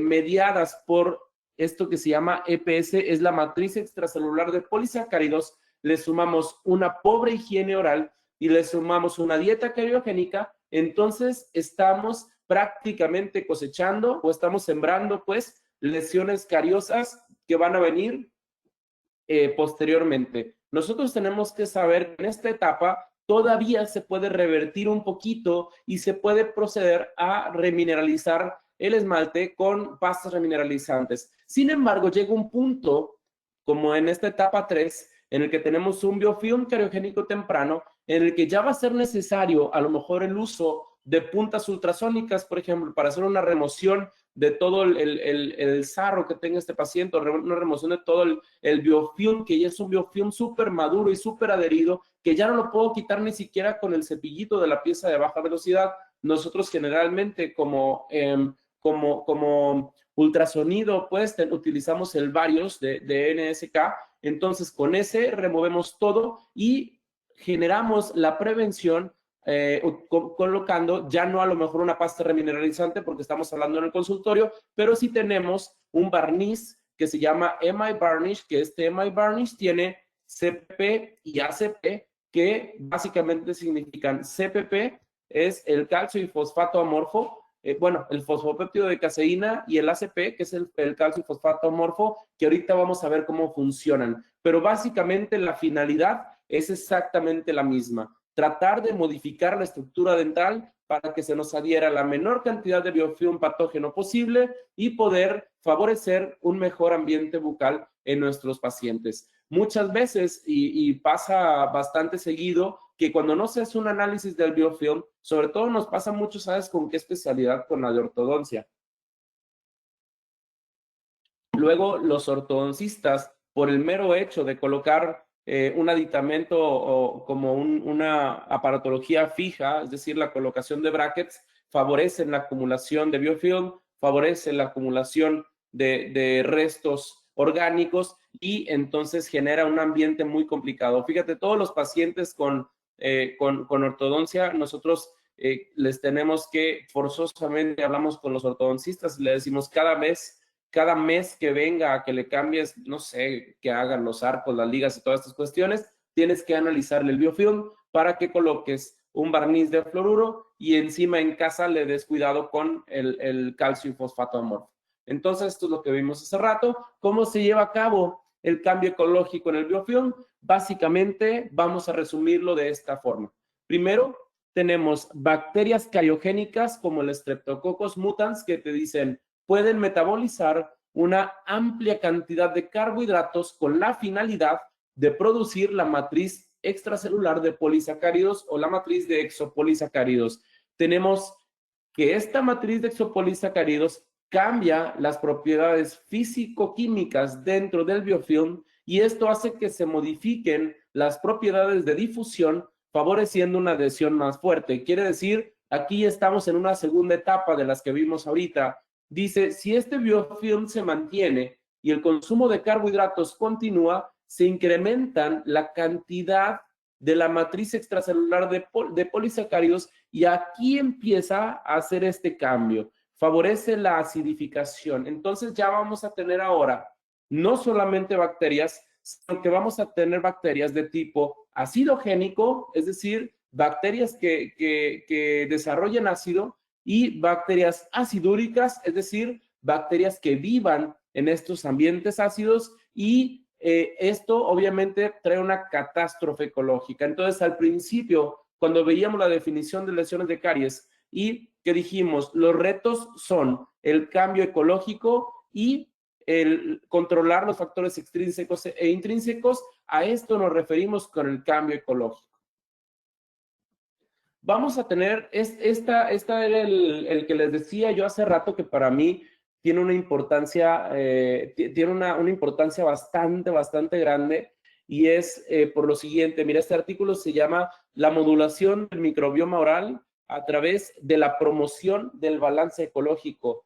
mediadas por esto que se llama EPS, es la matriz extracelular de polisacáridos, le sumamos una pobre higiene oral y le sumamos una dieta cariogénica, entonces estamos prácticamente cosechando o estamos sembrando pues lesiones cariosas que van a venir posteriormente. Nosotros tenemos que saber que en esta etapa todavía se puede revertir un poquito y se puede proceder a remineralizar el esmalte con pastas remineralizantes. Sin embargo, llega un punto, como en esta etapa 3, en el que tenemos un biofilm cariogénico temprano, en el que ya va a ser necesario a lo mejor el uso de puntas ultrasónicas, por ejemplo, para hacer una remoción de todo el sarro que tenga este paciente, una remoción de todo el biofilm, que ya es un biofilm súper maduro y súper adherido, que ya no lo puedo quitar ni siquiera con el cepillito de la pieza de baja velocidad. Nosotros generalmente como ultrasonido, pues utilizamos el Varios de NSK, entonces con ese removemos todo y generamos la prevención colocando ya no a lo mejor una pasta remineralizante porque estamos hablando en el consultorio, pero sí tenemos un barniz que se llama MI Varnish, que este MI Varnish tiene CPP y ACP, que básicamente significan CPP es el calcio y fosfato amorfo, bueno, el fosfopéptido de caseína, y el ACP, que es el calcio y fosfato amorfo, que ahorita vamos a ver cómo funcionan. Pero básicamente la finalidad es exactamente la misma. Tratar de modificar la estructura dental para que se nos adhiera la menor cantidad de biofilm patógeno posible y poder favorecer un mejor ambiente bucal en nuestros pacientes. Muchas veces, y pasa bastante seguido, que cuando no se hace un análisis del biofilm, sobre todo nos pasa mucho, ¿sabes con qué especialidad? Con la de ortodoncia. Luego, los ortodoncistas, por el mero hecho de colocar un aditamento o como una aparatología fija, es decir, la colocación de brackets, favorecen la acumulación de biofilm, favorecen la acumulación de restos orgánicos y entonces genera un ambiente muy complicado. Fíjate, todos los pacientes con ortodoncia, nosotros les tenemos que, forzosamente hablamos con los ortodoncistas y le decimos cada mes que venga a que le cambies, no sé, que hagan los arcos, las ligas y todas estas cuestiones, tienes que analizarle el biofilm para que coloques un barniz de fluoruro y encima en casa le des cuidado con el calcio y fosfato amorfo. Entonces, esto es lo que vimos hace rato. ¿Cómo se lleva a cabo el cambio ecológico en el biofilm? Básicamente, vamos a resumirlo de esta forma. Primero, tenemos bacterias cariogénicas como el Streptococcus mutans que te dicen pueden metabolizar una amplia cantidad de carbohidratos con la finalidad de producir la matriz extracelular de polisacáridos o la matriz de exopolisacáridos. Tenemos que esta matriz de exopolisacáridos cambia las propiedades físico-químicas dentro del biofilm y esto hace que se modifiquen las propiedades de difusión, favoreciendo una adhesión más fuerte. Quiere decir, aquí estamos en una segunda etapa de las que vimos ahorita. Dice, si este biofilm se mantiene y el consumo de carbohidratos continúa, se incrementan la cantidad de la matriz extracelular de polisacáridos y aquí empieza a hacer este cambio. Favorece la acidificación. Entonces ya vamos a tener ahora no solamente bacterias, sino que vamos a tener bacterias de tipo acidogénico, es decir, bacterias que desarrollan ácido, y bacterias acidúricas, es decir, bacterias que vivan en estos ambientes ácidos y esto obviamente trae una catástrofe ecológica. Entonces, al principio, cuando veíamos la definición de lesiones de caries y que dijimos, los retos son el cambio ecológico y el controlar los factores extrínsecos e intrínsecos, a esto nos referimos con el cambio ecológico. Vamos a tener, esta era el que les decía yo hace rato que para mí tiene una importancia, tiene una importancia bastante grande, y es por lo siguiente. Mira, este artículo se llama La modulación del microbioma oral a través de la promoción del balance ecológico.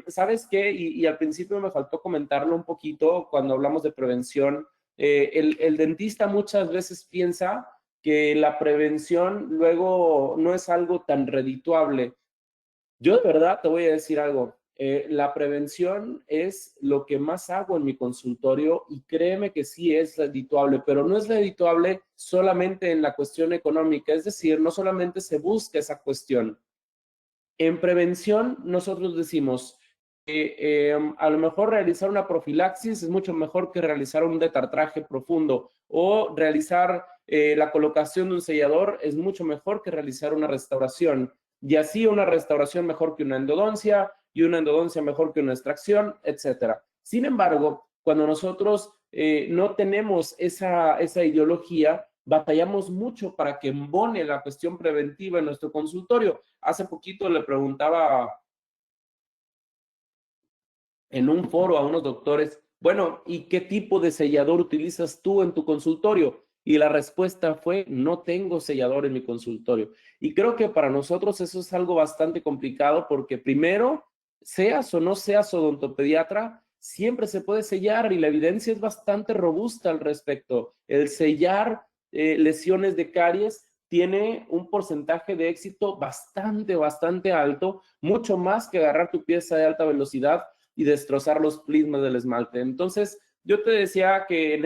¿Sabes qué? Y al principio me faltó comentarlo un poquito cuando hablamos de prevención. El dentista muchas veces piensa que la prevención luego no es algo tan redituable. Yo de verdad te voy a decir algo. La prevención es lo que más hago en mi consultorio, y créeme que sí es redituable, pero no es redituable solamente en la cuestión económica, es decir, no solamente se busca esa cuestión. En prevención nosotros decimos que a lo mejor realizar una profilaxis es mucho mejor que realizar un detartraje profundo, o realizar la colocación de un sellador es mucho mejor que realizar una restauración. Y así una restauración mejor que una endodoncia, y una endodoncia mejor que una extracción, etcétera. Sin embargo, cuando nosotros no tenemos esa ideología, batallamos mucho para que embone la cuestión preventiva en nuestro consultorio. Hace poquito le preguntaba en un foro a unos doctores, bueno, ¿y qué tipo de sellador utilizas tú en tu consultorio? Y la respuesta fue, no tengo sellador en mi consultorio. Y creo que para nosotros eso es algo bastante complicado, porque primero, seas o no seas odontopediatra, siempre se puede sellar, y la evidencia es bastante robusta al respecto. El sellar lesiones de caries tiene un porcentaje de éxito bastante alto, mucho más que agarrar tu pieza de alta velocidad y destrozar los prismas del esmalte. Entonces, yo te decía que en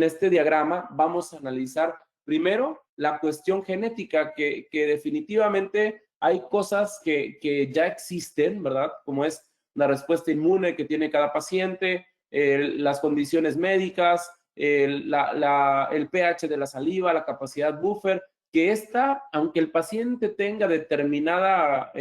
este diagrama vamos a analizar primero la cuestión genética, que definitivamente hay cosas que ya existen, ¿verdad? Como es la respuesta inmune que tiene cada paciente, las condiciones médicas, el pH de la saliva, la capacidad buffer, que esta, aunque el paciente tenga determinada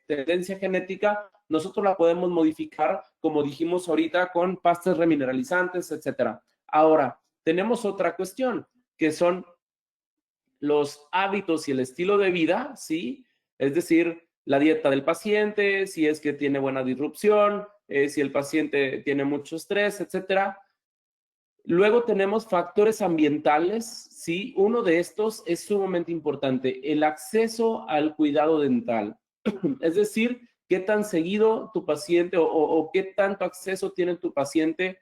tendencia genética, nosotros la podemos modificar, como dijimos ahorita, con pastas remineralizantes, etcétera. Ahora, tenemos otra cuestión, que son los hábitos y el estilo de vida, ¿sí? Es decir, la dieta del paciente, si es que tiene buena disrupción, si el paciente tiene mucho estrés, etcétera. Luego tenemos factores ambientales, ¿sí? Uno de estos es sumamente importante, el acceso al cuidado dental. Es decir, qué tan seguido tu paciente o qué tanto acceso tiene tu paciente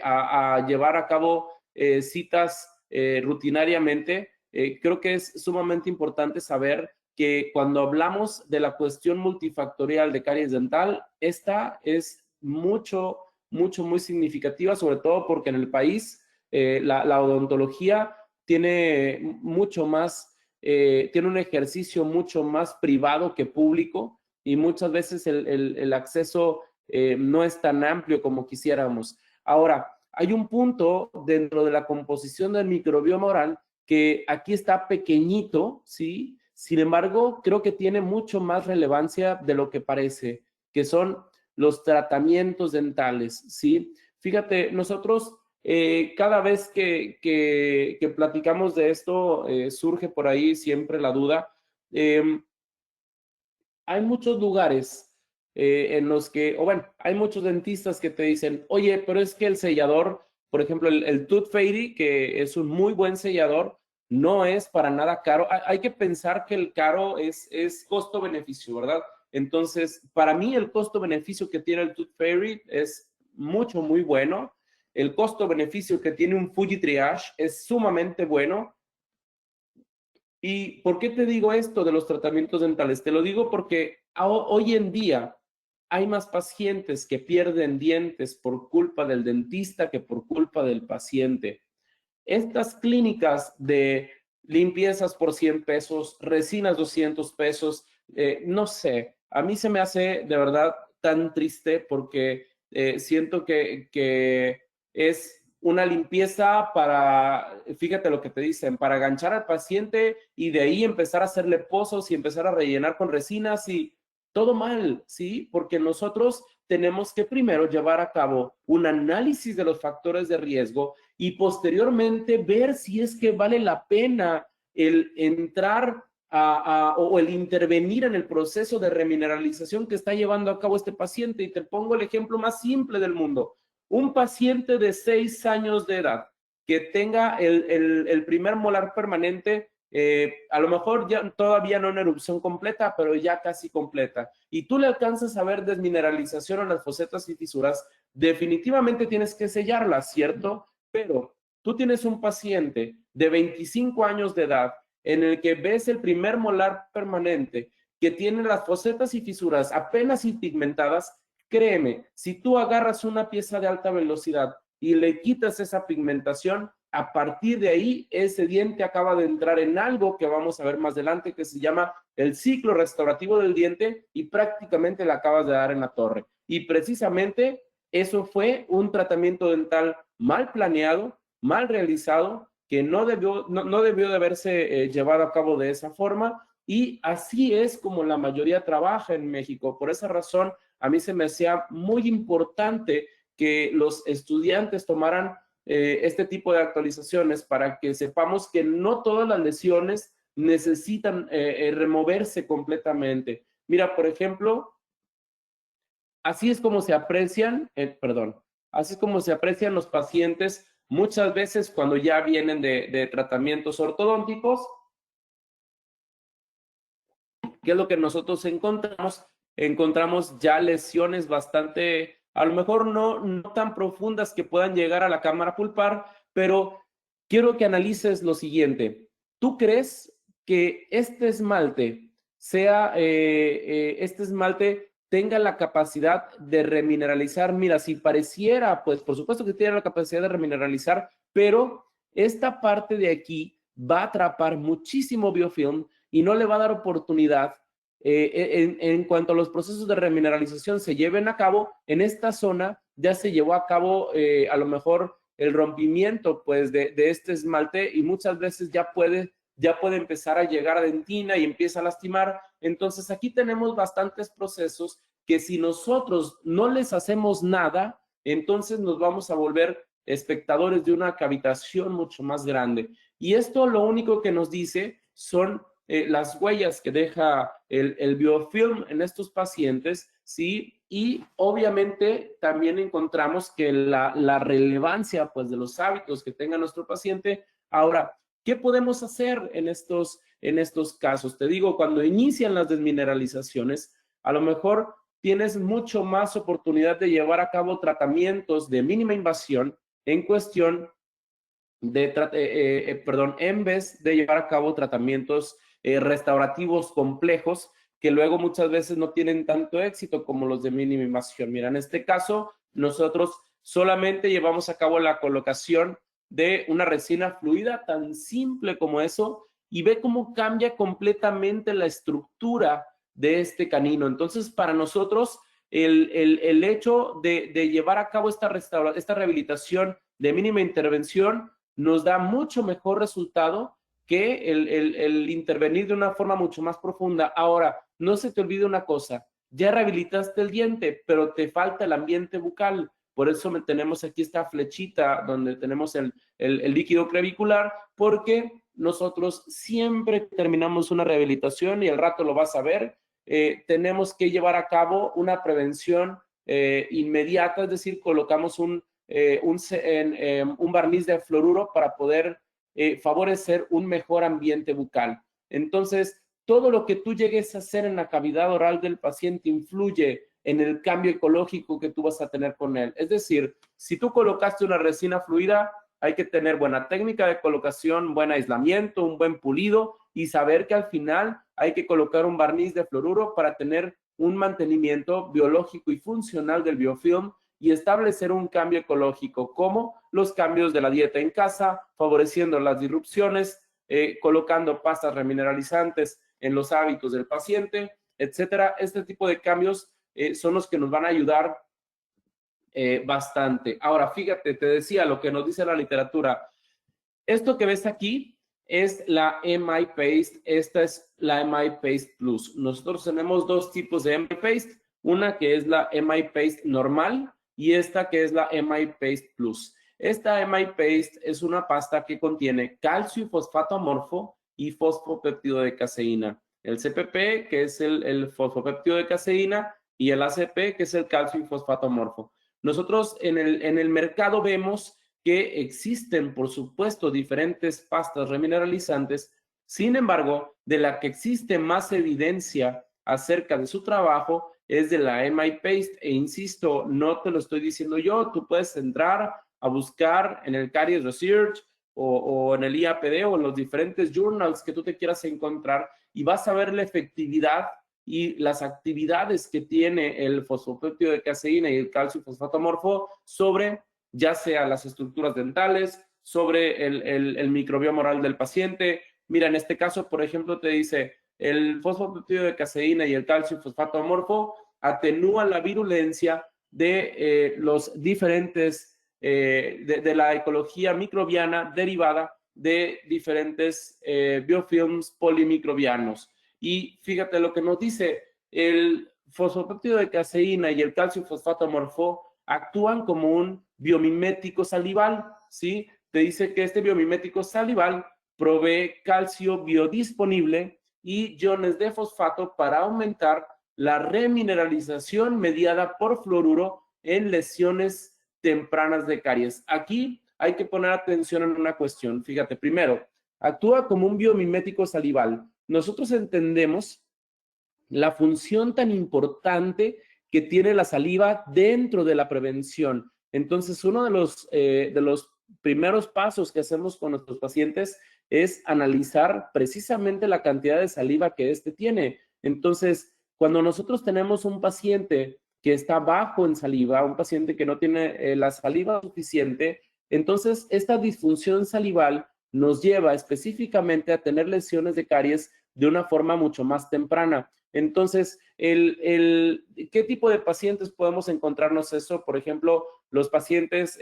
a llevar a cabo citas rutinariamente. Creo que es sumamente importante saber que cuando hablamos de la cuestión multifactorial de caries dental, esta es muy significativa, sobre todo porque en el país la odontología tiene mucho más, tiene un ejercicio mucho más privado que público, y muchas veces el acceso no es tan amplio como quisiéramos. Ahora, hay un punto dentro de la composición del microbioma oral que aquí está pequeñito, ¿sí? Sin embargo, creo que tiene mucho más relevancia de lo que parece, que son los tratamientos dentales, ¿sí? Fíjate, nosotros cada vez que platicamos de esto, surge por ahí siempre la duda. Hay muchos lugares en los que, o bueno, hay muchos dentistas que te dicen, oye, pero es que el sellador, por ejemplo, el Tooth Fairy, que es un muy buen sellador, no es para nada caro. Hay que pensar que el caro es costo-beneficio, ¿verdad? Entonces, para mí el costo-beneficio que tiene el Tooth Fairy es muy bueno. El costo-beneficio que tiene un Fuji Triage es sumamente bueno. ¿Y por qué te digo esto de los tratamientos dentales? Te lo digo porque hoy en día hay más pacientes que pierden dientes por culpa del dentista que por culpa del paciente. Estas clínicas de limpiezas por 100 pesos, resinas 200 pesos, no sé, a mí se me hace de verdad tan triste, porque siento que es una limpieza para, fíjate lo que te dicen, para ganchar al paciente y de ahí empezar a hacerle pozos y empezar a rellenar con resinas, y todo mal, ¿sí? Porque nosotros tenemos que primero llevar a cabo un análisis de los factores de riesgo y posteriormente ver si es que vale la pena el entrar o el intervenir en el proceso de remineralización que está llevando a cabo este paciente. Y te pongo el ejemplo más simple del mundo. Un paciente de 6 años de edad que tenga el primer molar permanente, a lo mejor ya todavía no en erupción completa, pero ya casi completa, y tú le alcanzas a ver desmineralización en las fosetas y fisuras, definitivamente tienes que sellarlas, ¿cierto? Pero tú tienes un paciente de 25 años de edad en el que ves el primer molar permanente, que tiene las fosetas y fisuras apenas impigmentadas. Créeme, si tú agarras una pieza de alta velocidad y le quitas esa pigmentación, a partir de ahí, ese diente acaba de entrar en algo que vamos a ver más adelante, que se llama el ciclo restaurativo del diente, y prácticamente le acabas de dar en la torre. Y precisamente eso fue un tratamiento dental mal planeado, mal realizado, que no debió de haberse llevado a cabo de esa forma, y así es como la mayoría trabaja en México. Por esa razón, a mí se me hacía muy importante que los estudiantes tomaran este tipo de actualizaciones para que sepamos que no todas las lesiones necesitan removerse completamente. Mira, por ejemplo, así es como se aprecian, así es como se aprecian los pacientes muchas veces cuando ya vienen de tratamientos ortodónticos. ¿Qué es lo que nosotros encontramos? Encontramos ya lesiones bastante, a lo mejor no tan profundas que puedan llegar a la cámara pulpar, pero quiero que analices lo siguiente. ¿Tú crees que este esmalte tenga la capacidad de remineralizar? Mira, si pareciera, pues por supuesto que tiene la capacidad de remineralizar, pero esta parte de aquí va a atrapar muchísimo biofilm y no le va a dar oportunidad en cuanto a los procesos de remineralización se lleven a cabo. En esta zona ya se llevó a cabo a lo mejor el rompimiento pues de este esmalte, y muchas veces ya puede empezar a llegar a dentina y empieza a lastimar. Entonces aquí tenemos bastantes procesos que si nosotros no les hacemos nada, entonces nos vamos a volver espectadores de una cavitación mucho más grande. Y esto lo único que nos dice son las huellas que deja el biofilm en estos pacientes, ¿sí? Y obviamente también encontramos que la relevancia pues de los hábitos que tenga nuestro paciente. Ahora, ¿qué podemos hacer en estos casos? Te digo, cuando inician las desmineralizaciones, a lo mejor tienes mucho más oportunidad de llevar a cabo tratamientos de mínima invasión en cuestión de, en vez de llevar a cabo tratamientos restaurativos complejos que luego muchas veces no tienen tanto éxito como los de mínima invasión. Mira, en este caso, nosotros solamente llevamos a cabo la colocación de una resina fluida, tan simple como eso, y ve cómo cambia completamente la estructura de este canino. Entonces, para nosotros, el hecho de llevar a cabo esta rehabilitación de mínima intervención nos da mucho mejor resultado que el intervenir de una forma mucho más profunda. Ahora, no se te olvide una cosa, ya rehabilitaste el diente, pero te falta el ambiente bucal. Por eso tenemos aquí esta flechita donde tenemos el líquido clavicular, porque nosotros siempre terminamos una rehabilitación, y al rato lo vas a ver, tenemos que llevar a cabo una prevención inmediata, es decir, colocamos un barniz de fluoruro para poder favorecer un mejor ambiente bucal. Entonces, todo lo que tú llegues a hacer en la cavidad oral del paciente influye en el cambio ecológico que tú vas a tener con él. Es decir, si tú colocaste una resina fluida, hay que tener buena técnica de colocación, buen aislamiento, un buen pulido, y saber que al final hay que colocar un barniz de fluoruro para tener un mantenimiento biológico y funcional del biofilm y establecer un cambio ecológico, como los cambios de la dieta en casa, favoreciendo las disrupciones, colocando pastas remineralizantes en los hábitos del paciente, etcétera. Este tipo de cambios son los que nos van a ayudar bastante. Ahora, fíjate, te decía lo que nos dice la literatura. Esto que ves aquí es la MI Paste, esta es la MI Paste Plus. Nosotros tenemos dos tipos de MI Paste, una que es la MI Paste normal y esta que es la MI Paste Plus. Esta MI Paste es una pasta que contiene calcio y fosfato amorfo y fosfopéptido de caseína. El CPP, que es el fosfopéptido de caseína, y el ACP, que es el calcio fosfato amorfo. Nosotros en el mercado vemos que existen, por supuesto, diferentes pastas remineralizantes. Sin embargo, de la que existe más evidencia acerca de su trabajo es de la MI Paste. E insisto, no te lo estoy diciendo yo, tú puedes entrar a buscar en el Caries Research o en el IAPD o en los diferentes journals que tú te quieras encontrar y vas a ver la efectividad y las actividades que tiene el fosfopéptido de caseína y el calcio fosfato amorfo sobre ya sea las estructuras dentales, sobre el microbioma oral del paciente. Mira, en este caso, por ejemplo, te dice el fosfopéptido de caseína y el calcio fosfato amorfo atenúan la virulencia de los diferentes, de la ecología microbiana derivada de diferentes biofilms polimicrobianos. Y fíjate lo que nos dice, el fosfopéptido de caseína y el calcio fosfato amorfo actúan como un biomimético salival, ¿sí? Te dice que este biomimético salival provee calcio biodisponible y iones de fosfato para aumentar la remineralización mediada por fluoruro en lesiones tempranas de caries. Aquí hay que poner atención en una cuestión. Fíjate, primero, actúa como un biomimético salival. Nosotros entendemos la función tan importante que tiene la saliva dentro de la prevención. Entonces, uno de los primeros pasos que hacemos con nuestros pacientes es analizar precisamente la cantidad de saliva que éste tiene. Entonces, cuando nosotros tenemos un paciente que está bajo en saliva, un paciente que no tiene la saliva suficiente, entonces esta disfunción salival nos lleva específicamente a tener lesiones de caries de una forma mucho más temprana. Entonces, ¿qué tipo de pacientes podemos encontrarnos eso? Por ejemplo, los pacientes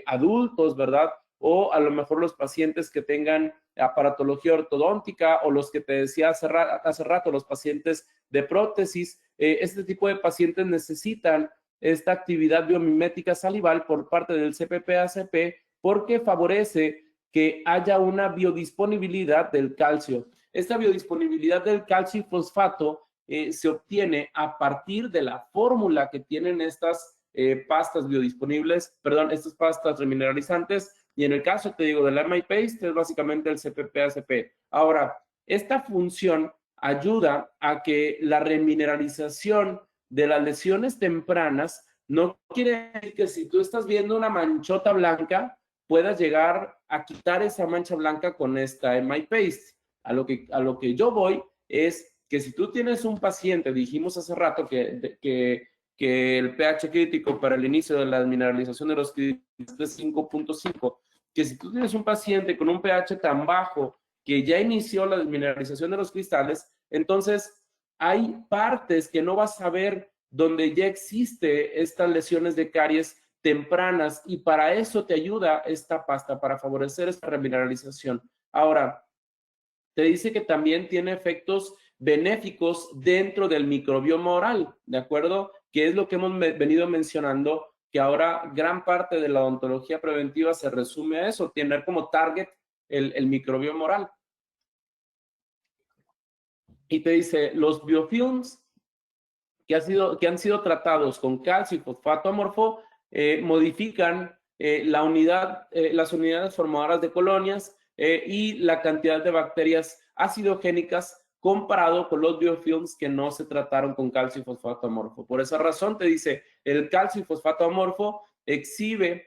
adultos, ¿verdad? O a lo mejor los pacientes que tengan aparatología ortodóntica o los que te decía hace rato, los pacientes de prótesis. Este tipo de pacientes necesitan esta actividad biomimética salival por parte del CPP-ACP porque favorece que haya una biodisponibilidad del calcio. Esta biodisponibilidad del calcio y fosfato se obtiene a partir de la fórmula que tienen estas pastas biodisponibles, perdón, estas pastas remineralizantes, y en el caso, te digo, del MI Paste es básicamente el CPP-ACP. Ahora, esta función ayuda a que la remineralización de las lesiones tempranas no quiere decir que si tú estás viendo una manchota blanca, puedas llegar a quitar esa mancha blanca con esta MI Paste. A lo que yo voy es que si tú tienes un paciente, dijimos hace rato que el pH crítico para el inicio de la mineralización de los cristales es 5.5, que si tú tienes un paciente con un pH tan bajo que ya inició la mineralización de los cristales, entonces hay partes que no vas a ver donde ya existe estas lesiones de caries tempranas y para eso te ayuda esta pasta, para favorecer esta remineralización. Ahora, te dice que también tiene efectos benéficos dentro del microbioma oral, ¿de acuerdo? Que es lo que hemos venido mencionando, que ahora gran parte de la odontología preventiva se resume a eso, tener como target el microbioma oral. Y te dice, los biofilms que han sido tratados con calcio y fosfato amorfo modifican las unidades formadoras de colonias y la cantidad de bacterias acidogénicas comparado con los biofilms que no se trataron con calcio y fosfato amorfo. Por esa razón te dice, el calcio y fosfato amorfo exhibe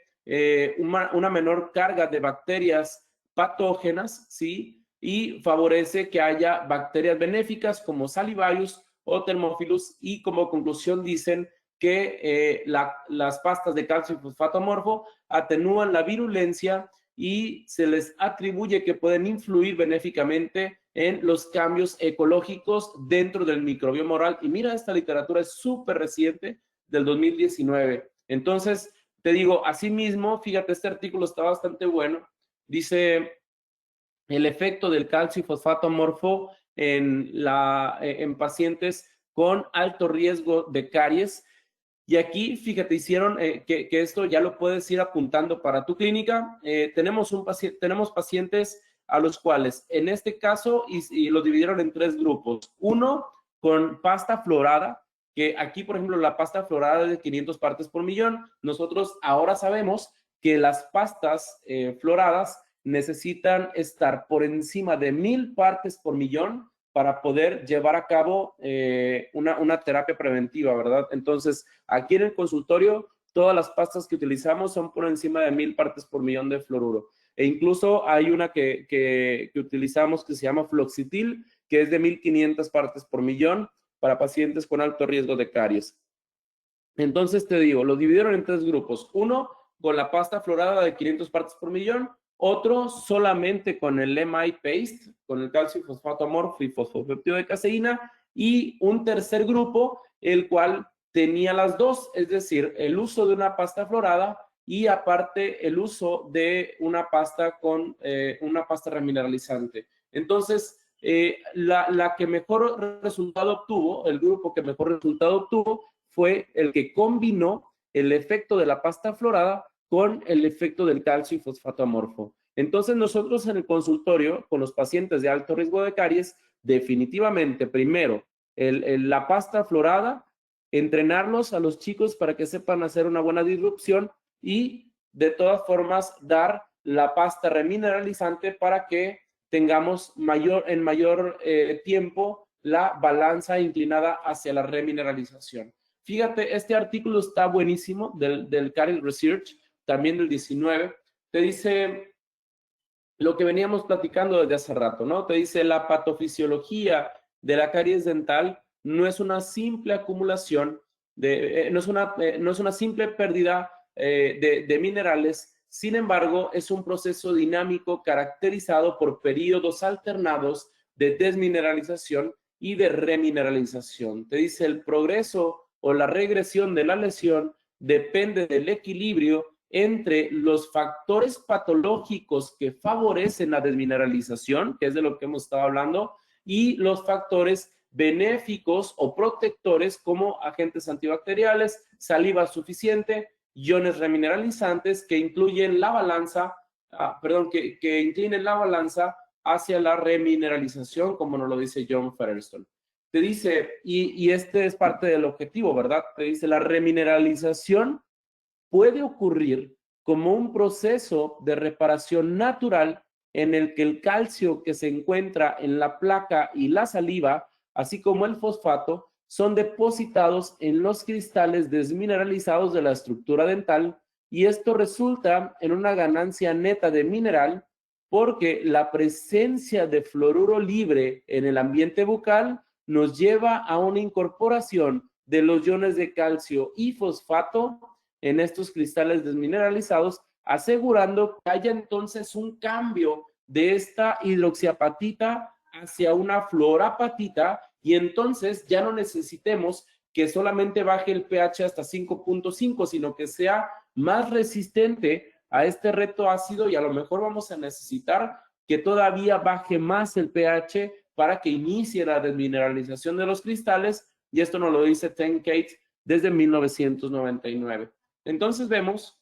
una menor carga de bacterias patógenas, ¿sí? Y favorece que haya bacterias benéficas como Salivarius o Thermophilus, y como conclusión dicen que las pastas de calcio y fosfato amorfo atenúan la virulencia y se les atribuye que pueden influir benéficamente en los cambios ecológicos dentro del microbioma oral. Y mira, esta literatura es súper reciente, del 2019. Entonces, te digo, asimismo, fíjate, este artículo está bastante bueno. Dice el efecto del calcio y fosfato amorfo en pacientes con alto riesgo de caries. Y aquí, fíjate, hicieron que esto ya lo puedes ir apuntando para tu clínica. Tenemos pacientes a los cuales en este caso y lo dividieron en 3 grupos. Uno con pasta florada, que aquí, por ejemplo, la pasta florada es de 500 partes por millón. Nosotros ahora sabemos que las pastas floradas necesitan estar por encima de 1000 partes por millón para poder llevar a cabo una terapia preventiva, ¿verdad? Entonces, aquí en el consultorio, todas las pastas que utilizamos son por encima de 1000 partes por millón de fluoruro. E incluso hay una que utilizamos que se llama Floxitil, que es de 1500 partes por millón para pacientes con alto riesgo de caries. Entonces, te digo, lo dividieron en 3 grupos. Uno, con la pasta florada de 500 partes por millón. Otro, solamente con el MI Paste, con el calcio fosfato amorfo y fosfopéptido de caseína. Y un tercer grupo, el cual tenía las dos, es decir, el uso de una pasta florada y aparte el uso de una pasta con una pasta remineralizante. Entonces, la que mejor resultado obtuvo, el grupo que mejor resultado obtuvo, fue el que combinó el efecto de la pasta florada con el efecto del calcio y fosfato amorfo. Entonces, nosotros en el consultorio, con los pacientes de alto riesgo de caries, definitivamente, primero, la pasta florada, entrenarlos a los chicos para que sepan hacer una buena disrupción y, de todas formas, dar la pasta remineralizante para que tengamos en mayor tiempo la balanza inclinada hacia la remineralización. Fíjate, este artículo está buenísimo del Caries Research, también del 19. Te dice lo que veníamos platicando desde hace rato, ¿no? Te dice la patofisiología de la caries dental no es una simple acumulación, no es una simple pérdida de minerales. Sin embargo, es un proceso dinámico caracterizado por periodos alternados de desmineralización y de remineralización. Te dice el progreso o la regresión de la lesión depende del equilibrio entre los factores patológicos que favorecen la desmineralización, que es de lo que hemos estado hablando, y los factores benéficos o protectores como agentes antibacteriales, saliva suficiente, iones remineralizantes que incluyen la balanza, que inclinen la balanza hacia la remineralización, como nos lo dice John Featherstone. Te dice, y este es parte del objetivo, ¿verdad? Te dice, la remineralización puede ocurrir como un proceso de reparación natural en el que el calcio que se encuentra en la placa y la saliva, así como el fosfato, son depositados en los cristales desmineralizados de la estructura dental y esto resulta en una ganancia neta de mineral porque la presencia de fluoruro libre en el ambiente bucal nos lleva a una incorporación de los iones de calcio y fosfato en estos cristales desmineralizados, asegurando que haya entonces un cambio de esta hidroxiapatita hacia una fluorapatita y entonces ya no necesitemos que solamente baje el pH hasta 5.5, sino que sea más resistente a este reto ácido y a lo mejor vamos a necesitar que todavía baje más el pH para que inicie la desmineralización de los cristales y esto nos lo dice Tenkate desde 1999. Entonces vemos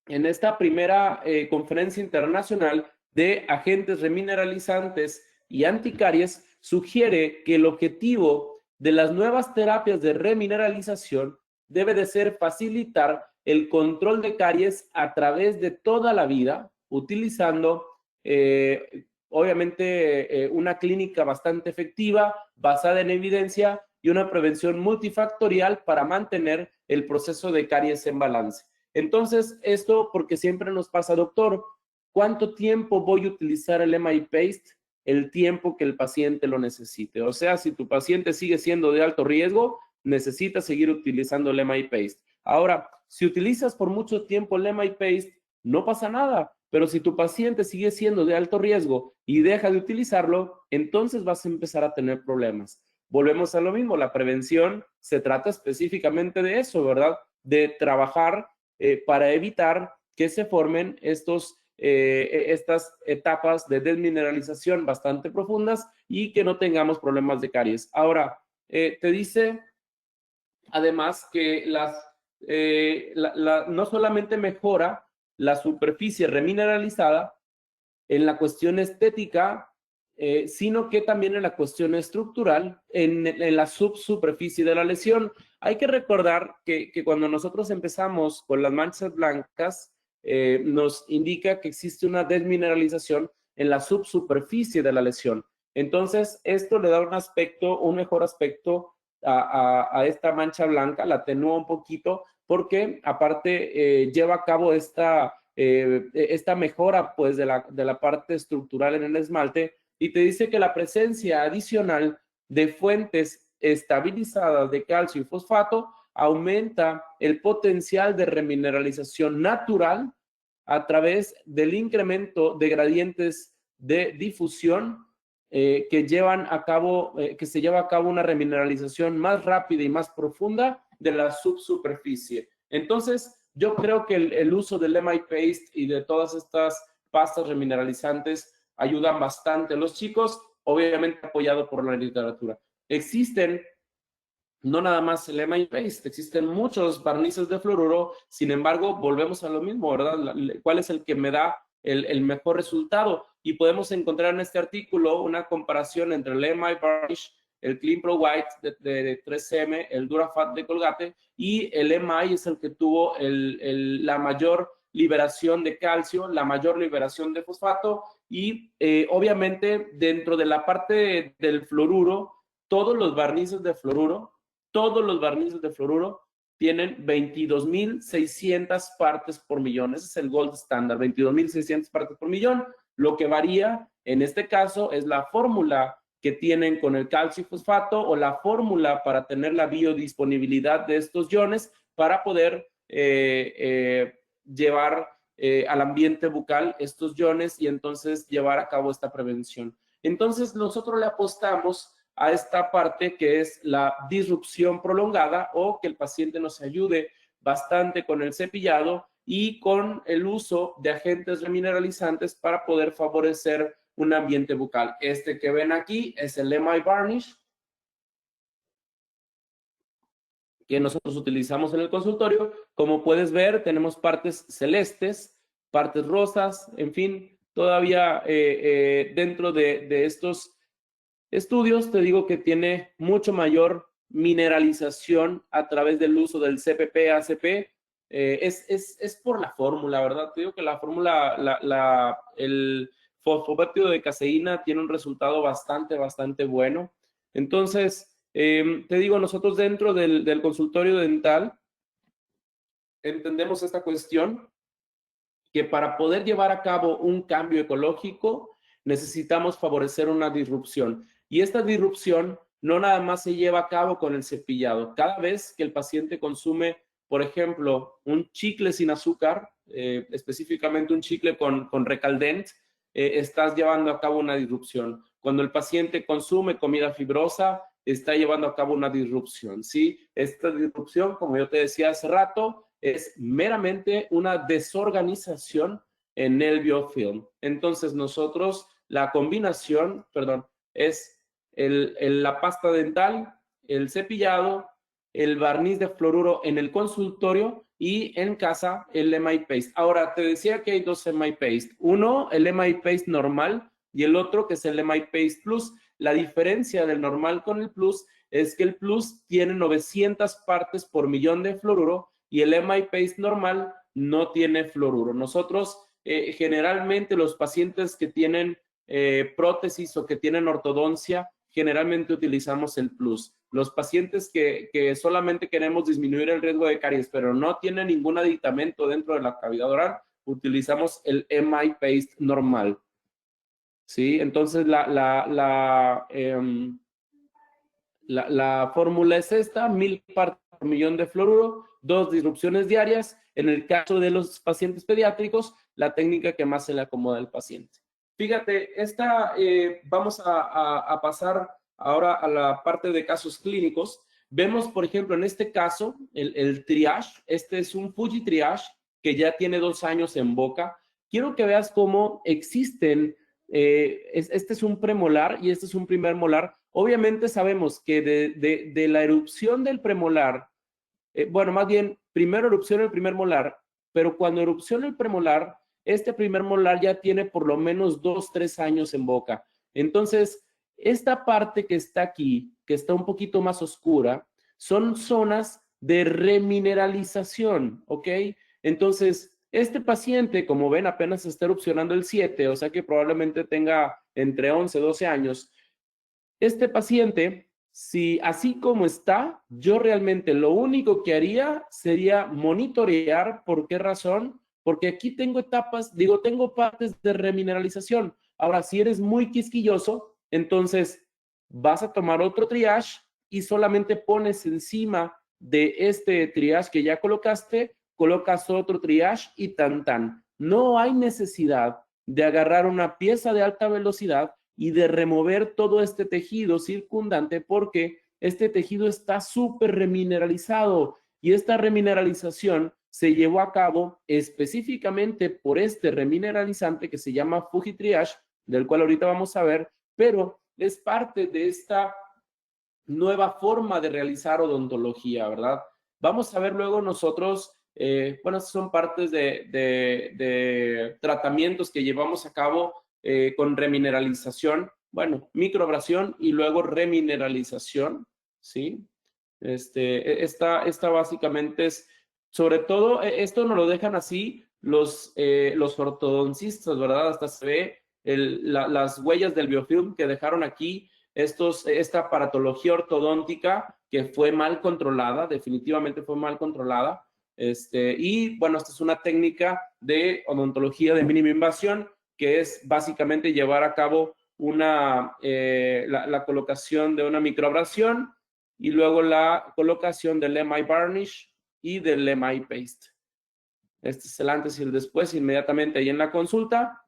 en esta primera conferencia internacional de agentes remineralizantes y anticaries, sugiere que el objetivo de las nuevas terapias de remineralización debe de ser facilitar el control de caries a través de toda la vida, utilizando obviamente una clínica bastante efectiva, basada en evidencia y una prevención multifactorial para mantener el proceso de caries en balance. Entonces, esto porque siempre nos pasa, doctor, ¿cuánto tiempo voy a utilizar el MI Paste? El tiempo que el paciente lo necesite. O sea, si tu paciente sigue siendo de alto riesgo, necesita seguir utilizando el MI Paste. Ahora, si utilizas por mucho tiempo el MI Paste, no pasa nada. Pero si tu paciente sigue siendo de alto riesgo y deja de utilizarlo, entonces vas a empezar a tener problemas. Volvemos a lo mismo, la prevención se trata específicamente de eso, ¿verdad? De trabajar para evitar que se formen estas etapas de desmineralización bastante profundas y que no tengamos problemas de caries. Ahora, te dice además que no solamente mejora la superficie remineralizada en la cuestión estética, sino que también en la cuestión estructural, en la subsuperficie de la lesión. Hay que recordar que cuando nosotros empezamos con las manchas blancas, nos indica que existe una desmineralización en la subsuperficie de la lesión. Entonces, esto le da un mejor aspecto a esta mancha blanca, la atenúa un poquito, porque aparte lleva a cabo esta mejora pues de la parte estructural en el esmalte, y te dice que la presencia adicional de fuentes estabilizadas de calcio y fosfato aumenta el potencial de remineralización natural a través del incremento de gradientes de difusión que se lleva a cabo una remineralización más rápida y más profunda de la subsuperficie. Entonces, yo creo que el uso del MI Paste y de todas estas pastas remineralizantes ayudan bastante a los chicos, obviamente apoyado por la literatura. Existen no nada más el MI Paste, existen muchos barnices de fluoruro, sin embargo, volvemos a lo mismo, ¿verdad? ¿Cuál es el que me da el mejor resultado? Y podemos encontrar en este artículo una comparación entre el MI Varnish, el Clean Pro White de 3M, el Durafat de Colgate, y el MI es el que tuvo la mayor liberación de calcio, la mayor liberación de fosfato, y obviamente dentro de la parte del fluoruro, todos los barnices de fluoruro tienen 22.600 partes por millón. Ese es el gold standard, 22.600 partes por millón. Lo que varía en este caso es la fórmula que tienen con el calcio y fosfato, o la fórmula para tener la biodisponibilidad de estos iones para poder llevar al ambiente bucal estos iones y entonces llevar a cabo esta prevención. Entonces nosotros le apostamos a esta parte que es la disrupción prolongada, o que el paciente nos ayude bastante con el cepillado y con el uso de agentes remineralizantes para poder favorecer un ambiente bucal. Este que ven aquí es el MI Varnish, que nosotros utilizamos en el consultorio. Como puedes ver, tenemos partes celestes, partes rosas, en fin, todavía dentro de estos estudios te digo que tiene mucho mayor mineralización a través del uso del CPP-ACP. Es por la fórmula, ¿verdad? Te digo que la fórmula, el fosfopéptido de caseína tiene un resultado bastante bueno. Entonces, te digo, nosotros dentro del consultorio dental entendemos esta cuestión, que para poder llevar a cabo un cambio ecológico necesitamos favorecer una disrupción. Y esta disrupción no nada más se lleva a cabo con el cepillado. Cada vez que el paciente consume, por ejemplo, un chicle sin azúcar, específicamente un chicle con Recaldent, estás llevando a cabo una disrupción. Cuando el paciente consume comida fibrosa, está llevando a cabo una disrupción, ¿sí? Esta disrupción, como yo te decía hace rato, es meramente una desorganización en el biofilm. Entonces nosotros, la combinación, es la pasta dental, el cepillado, el barniz de fluoruro en el consultorio y en casa el MI Paste. Ahora, te decía que hay dos MI Paste. Uno, el MI Paste normal, y el otro que es el MI Paste Plus. La diferencia del normal con el Plus es que el Plus tiene 900 partes por millón de fluoruro y el MI Paste normal no tiene fluoruro. Nosotros generalmente los pacientes que tienen prótesis o que tienen ortodoncia, generalmente utilizamos el Plus. Los pacientes que solamente queremos disminuir el riesgo de caries, pero no tienen ningún aditamento dentro de la cavidad oral, utilizamos el MI Paste normal. ¿Sí? Entonces, la fórmula es esta: 1000 partes por millón de fluoruro, 2 disrupciones diarias. En el caso de los pacientes pediátricos, la técnica que más se le acomoda al paciente. Fíjate, vamos a pasar ahora a la parte de casos clínicos. Vemos, por ejemplo, en este caso, el triage. Este es un Fuji Triage que ya tiene 2 años en boca. Quiero que veas cómo existen, este es un premolar y este es un primer molar. Obviamente sabemos que de la erupción del premolar, bueno, más bien, primero erupción el primer molar pero cuando erupciona el premolar, este primer molar ya tiene por lo menos 2, 3 años en boca. Entonces, esta parte que está aquí, que está un poquito más oscura, son zonas de remineralización, ¿ok? Entonces, este paciente, como ven, apenas está erupcionando el 7, o sea que probablemente tenga entre 11 y 12 años. Este paciente, si así como está, yo realmente lo único que haría sería monitorear. ¿Por qué razón? Porque aquí tengo etapas, digo, tengo partes de remineralización. Ahora, si eres muy quisquilloso, entonces vas a tomar otro triage y solamente pones encima de este triage que ya colocaste, colocas otro triage y tan tan. No hay necesidad de agarrar una pieza de alta velocidad y de remover todo este tejido circundante porque este tejido está súper remineralizado y esta remineralización se llevó a cabo específicamente por este remineralizante que se llama Fujitriage, del cual ahorita vamos a ver, pero es parte de esta nueva forma de realizar odontología, ¿verdad? Vamos a ver luego nosotros, bueno, son partes de tratamientos que llevamos a cabo con remineralización, bueno, microabrasión y luego remineralización, ¿sí? Esta básicamente es, sobre todo, esto nos lo dejan así los ortodoncistas, ¿verdad? Hasta se ve las huellas del biofilm que dejaron aquí esta aparatología ortodóntica que fue mal controlada, definitivamente fue mal controlada. Y bueno, esta es una técnica de odontología de mínima invasión que es básicamente llevar a cabo la colocación de una microabrasión y luego la colocación del MI Varnish y del MI Paste. Este es el antes y el después, inmediatamente ahí en la consulta.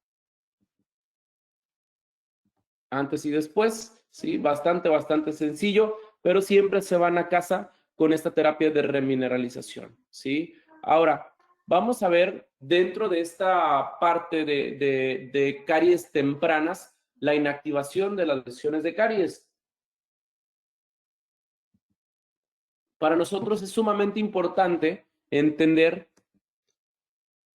Antes y después, ¿sí? Bastante sencillo, pero siempre se van a casa con esta terapia de remineralización, ¿sí? Ahora, vamos a ver dentro de esta parte de caries tempranas, la inactivación de las lesiones de caries. Para nosotros es sumamente importante entender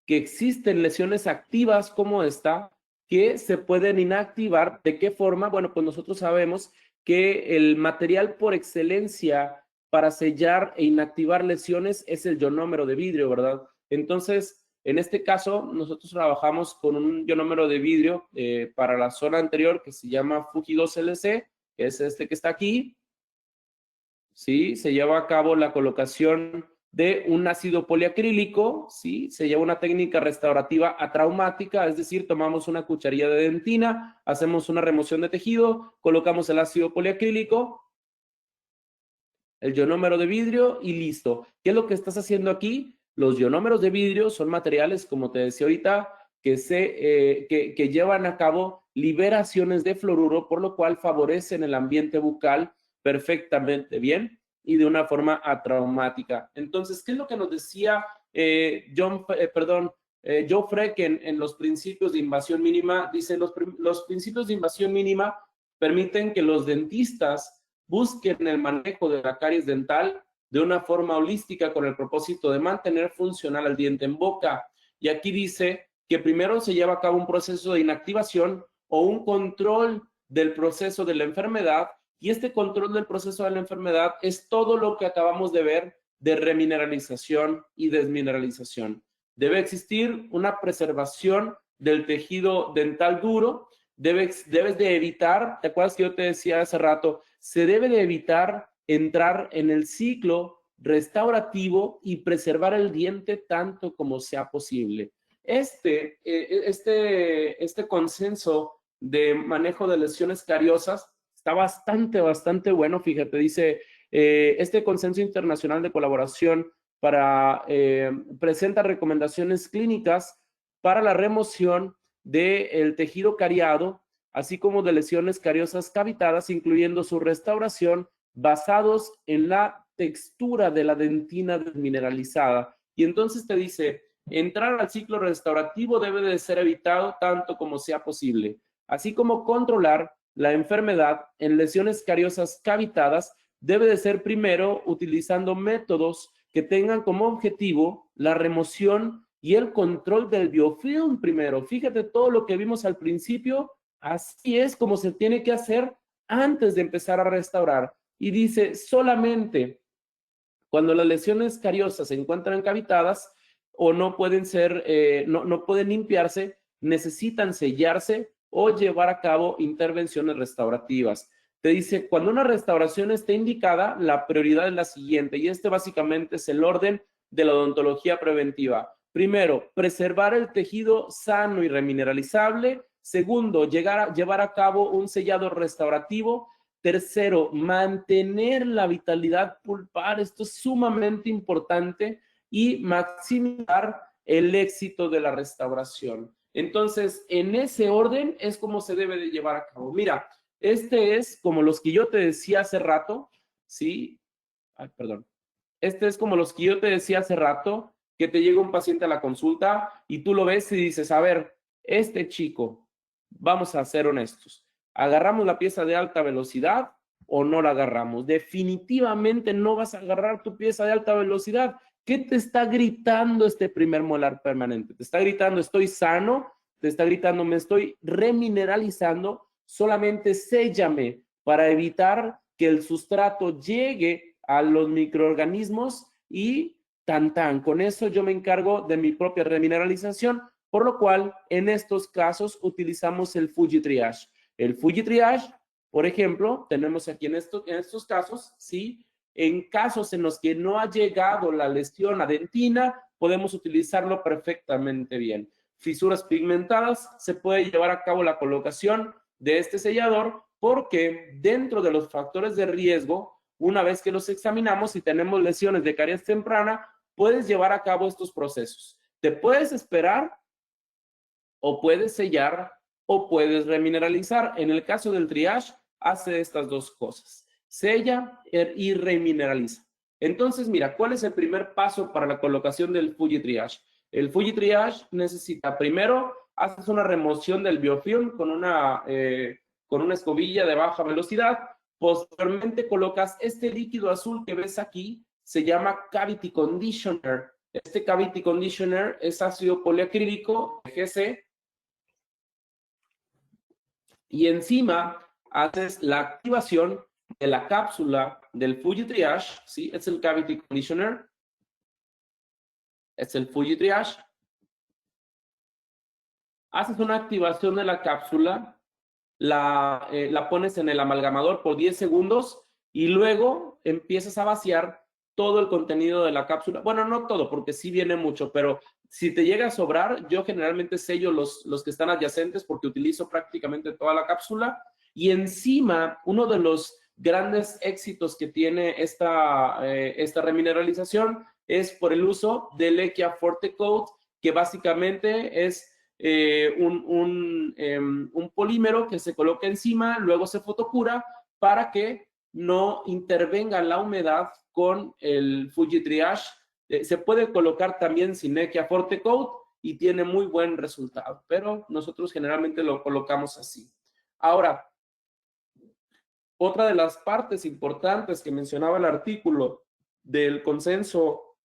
que existen lesiones activas como esta, que se pueden inactivar. ¿De qué forma? Bueno, pues nosotros sabemos que el material por excelencia para sellar e inactivar lesiones es el ionómero de vidrio, ¿verdad? Entonces, en este caso, nosotros trabajamos con un ionómero de vidrio para la zona anterior que se llama Fuji 2 LC, que es este que está aquí. ¿Sí? Se lleva a cabo la colocación de un ácido poliacrílico, ¿sí? Se lleva una técnica restaurativa atraumática, es decir, tomamos una cucharilla de dentina, hacemos una remoción de tejido, colocamos el ácido poliacrílico, el ionómero de vidrio y listo. ¿Qué es lo que estás haciendo aquí? Los ionómeros de vidrio son materiales, como te decía ahorita, que llevan a cabo liberaciones de fluoruro, por lo cual favorecen el ambiente bucal perfectamente bien y de una forma atraumática. Entonces, ¿qué es lo que nos decía Joe Freck en los principios de invasión mínima? Dice, los principios de invasión mínima permiten que los dentistas busquen el manejo de la caries dental de una forma holística con el propósito de mantener funcional al diente en boca. Y aquí dice que primero se lleva a cabo un proceso de inactivación o un control del proceso de la enfermedad, y este control del proceso de la enfermedad es todo lo que acabamos de ver de remineralización y desmineralización. Debe existir una preservación del tejido dental duro, debes de evitar, ¿te acuerdas que yo te decía hace rato? Se debe de evitar entrar en el ciclo restaurativo y preservar el diente tanto como sea posible. Este consenso de manejo de lesiones cariosas está bastante bueno, fíjate, dice, este consenso internacional de colaboración presenta recomendaciones clínicas para la remoción del tejido cariado, así como de lesiones cariosas cavitadas, incluyendo su restauración, basados en la textura de la dentina desmineralizada. Y entonces te dice, entrar al ciclo restaurativo debe de ser evitado tanto como sea posible, así como controlar la enfermedad en lesiones cariosas cavitadas debe de ser primero utilizando métodos que tengan como objetivo la remoción y el control del biofilm primero. Fíjate todo lo que vimos al principio, así es como se tiene que hacer antes de empezar a restaurar. Y dice, solamente cuando las lesiones cariosas se encuentran cavitadas o no pueden ser, no pueden limpiarse, necesitan sellarse o llevar a cabo intervenciones restaurativas. Te dice, cuando una restauración esté indicada, la prioridad es la siguiente, y este básicamente es el orden de la odontología preventiva. Primero, preservar el tejido sano y remineralizable. Segundo, llevar a cabo un sellado restaurativo. Tercero, mantener la vitalidad pulpar. Esto es sumamente importante. Y maximizar el éxito de la restauración. Entonces, en ese orden es como se debe de llevar a cabo. Mira, este es como los que yo te decía hace rato, ¿sí? Ay, perdón. Este es como los que yo te decía hace rato, que te llega un paciente a la consulta y tú lo ves y dices, a ver, este chico, vamos a ser honestos, ¿agarramos la pieza de alta velocidad o no la agarramos? Definitivamente no vas a agarrar tu pieza de alta velocidad. ¿Qué te está gritando este primer molar permanente? Te está gritando, estoy sano, te está gritando, me estoy remineralizando, solamente séllame para evitar que el sustrato llegue a los microorganismos y con eso yo me encargo de mi propia remineralización, por lo cual en estos casos utilizamos el Fuji Triage. El Fuji Triage, por ejemplo, tenemos aquí en estos casos, ¿sí? En casos en los que no ha llegado la lesión a dentina, podemos utilizarlo perfectamente bien. Fisuras pigmentadas, se puede llevar a cabo la colocación de este sellador porque dentro de los factores de riesgo, una vez que los examinamos y tenemos lesiones de caries temprana, puedes llevar a cabo estos procesos. Te puedes esperar o puedes sellar o puedes remineralizar. En el caso del triage, hace estas dos cosas. Sella y remineraliza. Entonces, mira, ¿cuál es el primer paso para la colocación del Fuji Triage? El Fuji Triage necesita, primero, haces una remoción del biofilm con una escobilla de baja velocidad. Posteriormente colocas este líquido azul que ves aquí, se llama Cavity Conditioner. Este Cavity Conditioner es ácido poliacrílico, GC, y encima haces la activación de la cápsula del Fuji Triage, ¿sí? Es el Cavity Conditioner, es el Fuji Triage. Haces una activación de la cápsula, la pones en el amalgamador por 10 segundos y luego empiezas a vaciar todo el contenido de la cápsula. Bueno, no todo, porque sí viene mucho, pero si te llega a sobrar, yo generalmente sello los que están adyacentes porque utilizo prácticamente toda la cápsula. Y encima, uno de los grandes éxitos que tiene esta remineralización es por el uso del Equia Forte Coat, que básicamente es un polímero que se coloca encima, luego se fotocura para que no intervenga la humedad con el Fuji Triage. Se puede colocar también sin Equia Forte Coat y tiene muy buen resultado, pero nosotros generalmente lo colocamos así. Ahora, otra de las partes importantes que mencionaba el artículo del consenso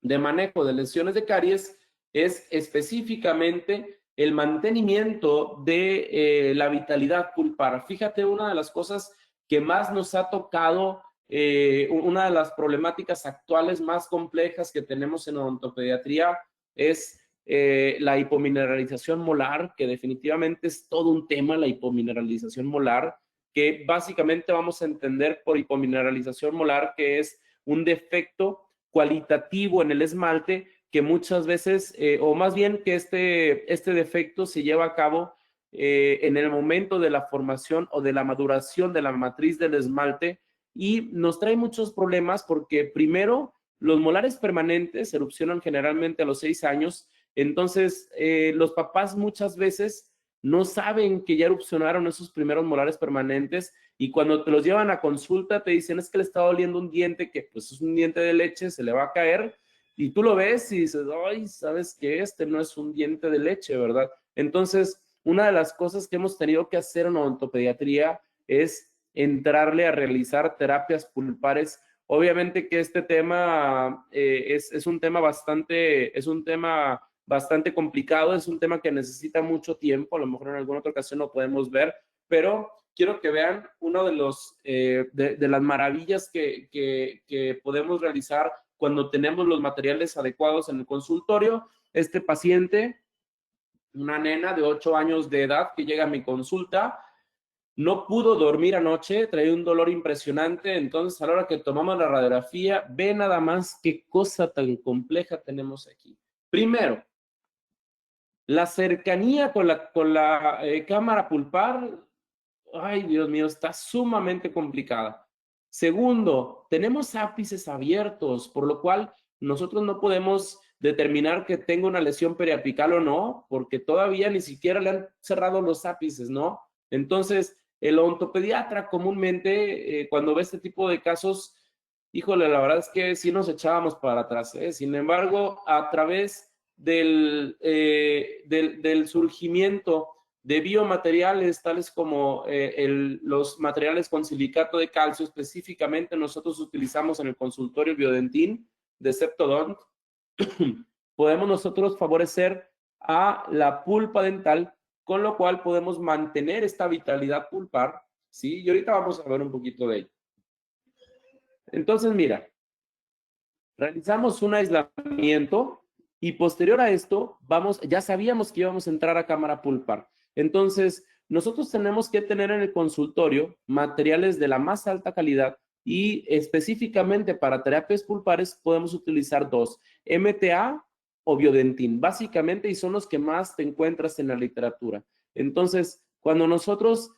de manejo de lesiones de caries es específicamente el mantenimiento de la vitalidad pulpar. Fíjate, una de las cosas que más nos ha tocado, una de las problemáticas actuales más complejas que tenemos en odontopediatría es la hipomineralización molar, que definitivamente es todo un tema, la hipomineralización molar, que básicamente vamos a entender por hipomineralización molar que es un defecto cualitativo en el esmalte que muchas veces, o más bien que este defecto se lleva a cabo en el momento de la formación o de la maduración de la matriz del esmalte y nos trae muchos problemas porque primero los molares permanentes erupcionan generalmente a los 6 años, entonces los papás muchas veces no saben que ya erupcionaron esos primeros molares permanentes y cuando te los llevan a consulta te dicen es que le está doliendo un diente que pues es un diente de leche, se le va a caer y tú lo ves y dices, ay, ¿sabes qué? Este no es un diente de leche, ¿verdad? Entonces, una de las cosas que hemos tenido que hacer en odontopediatría es entrarle a realizar terapias pulpares Obviamente que este tema es un tema bastante complicado, es un tema que necesita mucho tiempo, a lo mejor en alguna otra ocasión lo podemos ver, pero quiero que vean uno de las maravillas que podemos realizar cuando tenemos los materiales adecuados en el consultorio. Este paciente, una nena de 8 años de edad que llega a mi consulta, no pudo dormir anoche, traía un dolor impresionante, entonces a la hora que tomamos la radiografía, ve nada más qué cosa tan compleja tenemos aquí. Primero, la cercanía con la cámara pulpar, ay Dios mío, está sumamente complicada. Segundo, tenemos ápices abiertos, por lo cual nosotros no podemos determinar que tenga una lesión periapical o no, porque todavía ni siquiera le han cerrado los ápices, ¿no? Entonces, el odontopediatra comúnmente, cuando ve este tipo de casos, híjole, la verdad es que sí nos echábamos para atrás, ¿eh? Sin embargo, a través del surgimiento de biomateriales, tales como los materiales con silicato de calcio, específicamente nosotros utilizamos en el consultorio el Biodentin de Septodont, podemos nosotros favorecer a la pulpa dental, con lo cual podemos mantener esta vitalidad pulpar, ¿sí? Y ahorita vamos a ver un poquito de ello. Entonces, mira, realizamos un aislamiento y posterior a esto, ya sabíamos que íbamos a entrar a cámara pulpar. Entonces, nosotros tenemos que tener en el consultorio materiales de la más alta calidad y específicamente para terapias pulpares podemos utilizar dos, MTA o Biodentin, básicamente, y son los que más te encuentras en la literatura. Entonces, cuando nosotros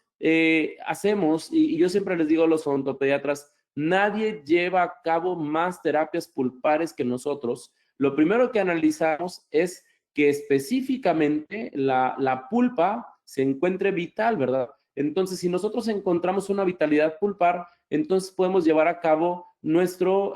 hacemos, y yo siempre les digo a los odontopediatras, nadie lleva a cabo más terapias pulpares que nosotros. Lo primero que analizamos es que específicamente la pulpa se encuentre vital, ¿verdad? Entonces, si nosotros encontramos una vitalidad pulpar, entonces podemos llevar a cabo nuestro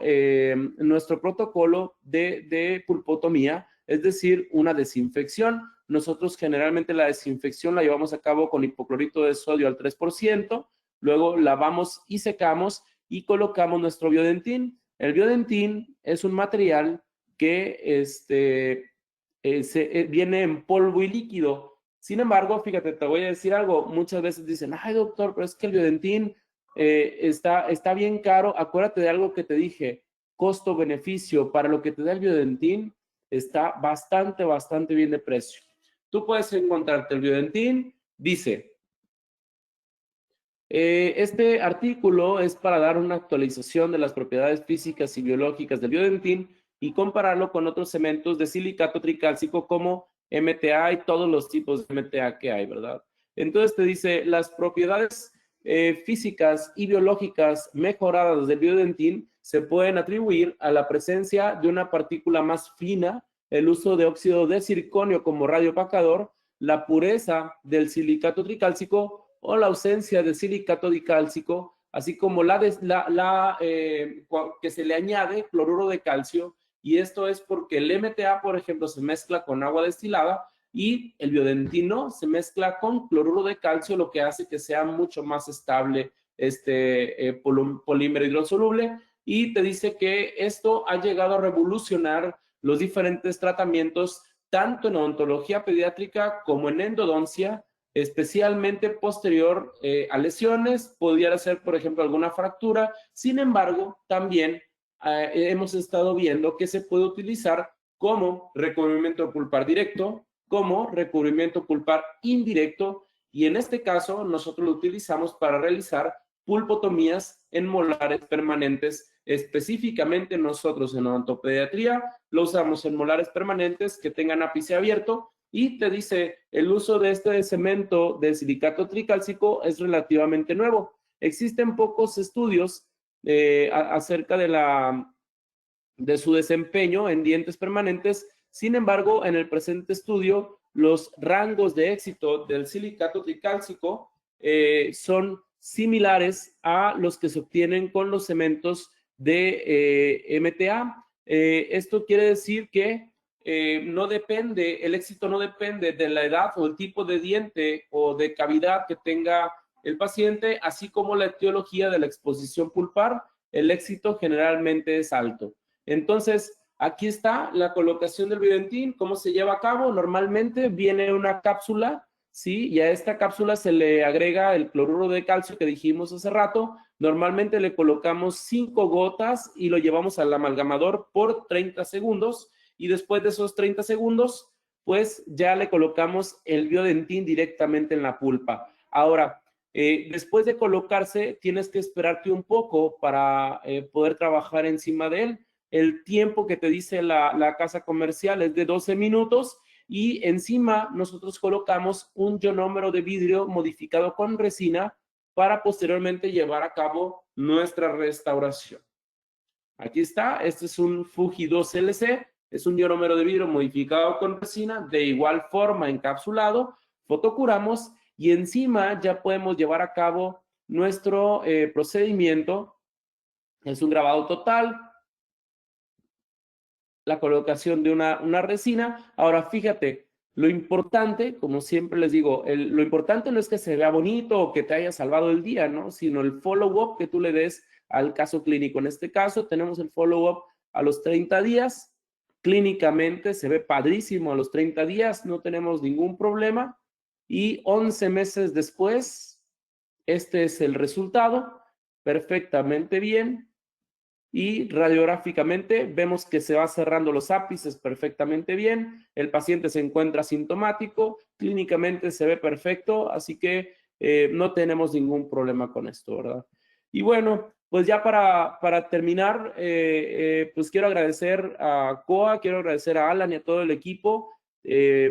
protocolo de pulpotomía, es decir, una desinfección. Nosotros generalmente la desinfección la llevamos a cabo con hipoclorito de sodio al 3%, luego lavamos y secamos y colocamos nuestro Biodentin. El Biodentin es un material que viene en polvo y líquido. Sin embargo, fíjate, te voy a decir algo. Muchas veces dicen, ay doctor, pero es que el Biodentin está bien caro. Acuérdate de algo que te dije, costo-beneficio. Para lo que te da el Biodentin, está bastante bien de precio. Tú puedes encontrarte el Biodentin, dice, este artículo es para dar una actualización de las propiedades físicas y biológicas del Biodentin y compararlo con otros cementos de silicato tricálcico como MTA y todos los tipos de MTA que hay, ¿verdad? Entonces te dice, las propiedades físicas y biológicas mejoradas del Biodentin se pueden atribuir a la presencia de una partícula más fina, el uso de óxido de circonio como radioopacador, la pureza del silicato tricálcico o la ausencia de silicato dicálcico, así como que se le añade cloruro de calcio, y esto es porque el MTA, por ejemplo, se mezcla con agua destilada y el biodentino se mezcla con cloruro de calcio, lo que hace que sea mucho más estable este polímero hidrosoluble, y te dice que esto ha llegado a revolucionar los diferentes tratamientos tanto en odontología pediátrica como en endodoncia, especialmente posterior a lesiones, pudiera ser, por ejemplo, alguna fractura. Sin embargo, también hemos estado viendo que se puede utilizar como recubrimiento pulpar directo, como recubrimiento pulpar indirecto, y en este caso nosotros lo utilizamos para realizar pulpotomías en molares permanentes. Específicamente nosotros en odontopediatría lo usamos en molares permanentes que tengan ápice abierto, y te dice, el uso de este cemento de silicato tricálcico es relativamente nuevo. Existen pocos estudios acerca de su desempeño en dientes permanentes. Sin embargo, en el presente estudio, los rangos de éxito del silicato tricálcico son similares a los que se obtienen con los cementos de MTA. Esto quiere decir que no depende, el éxito no depende de la edad o el tipo de diente o de cavidad que tenga el paciente, así como la etiología de la exposición pulpar. el éxito generalmente es alto. Entonces, aquí está la colocación del Biodentín, cómo se lleva a cabo. Normalmente viene una cápsula, ¿sí? Y a esta cápsula se le agrega el cloruro de calcio que dijimos hace rato. Normalmente le colocamos 5 gotas y lo llevamos al amalgamador por 30 segundos. Y después de esos 30 segundos, pues ya le colocamos el Biodentín directamente en la pulpa. Ahora, después de colocarse, tienes que esperarte un poco para poder trabajar encima de él. El tiempo que te dice la casa comercial es de 12 minutos y encima nosotros colocamos un ionómero de vidrio modificado con resina para posteriormente llevar a cabo nuestra restauración. Aquí está, este es un Fuji 2LC, es un ionómero de vidrio modificado con resina, de igual forma encapsulado, fotocuramos y encima ya podemos llevar a cabo nuestro procedimiento. Es un grabado total, la colocación de una resina. Ahora, fíjate, lo importante, como siempre les digo, lo importante no es que se vea bonito o que te haya salvado el día, ¿no? Sino el follow-up que tú le des al caso clínico. En este caso, tenemos el follow-up a los 30 días. Clínicamente se ve padrísimo a los 30 días, no tenemos ningún problema. Y 11 meses después, este es el resultado, perfectamente bien. Y radiográficamente vemos que se va cerrando los ápices perfectamente bien, el paciente se encuentra asintomático, clínicamente se ve perfecto, así que no tenemos ningún problema con esto, ¿verdad? Y bueno, pues ya para terminar, pues quiero agradecer a COA, quiero agradecer a Alan y a todo el equipo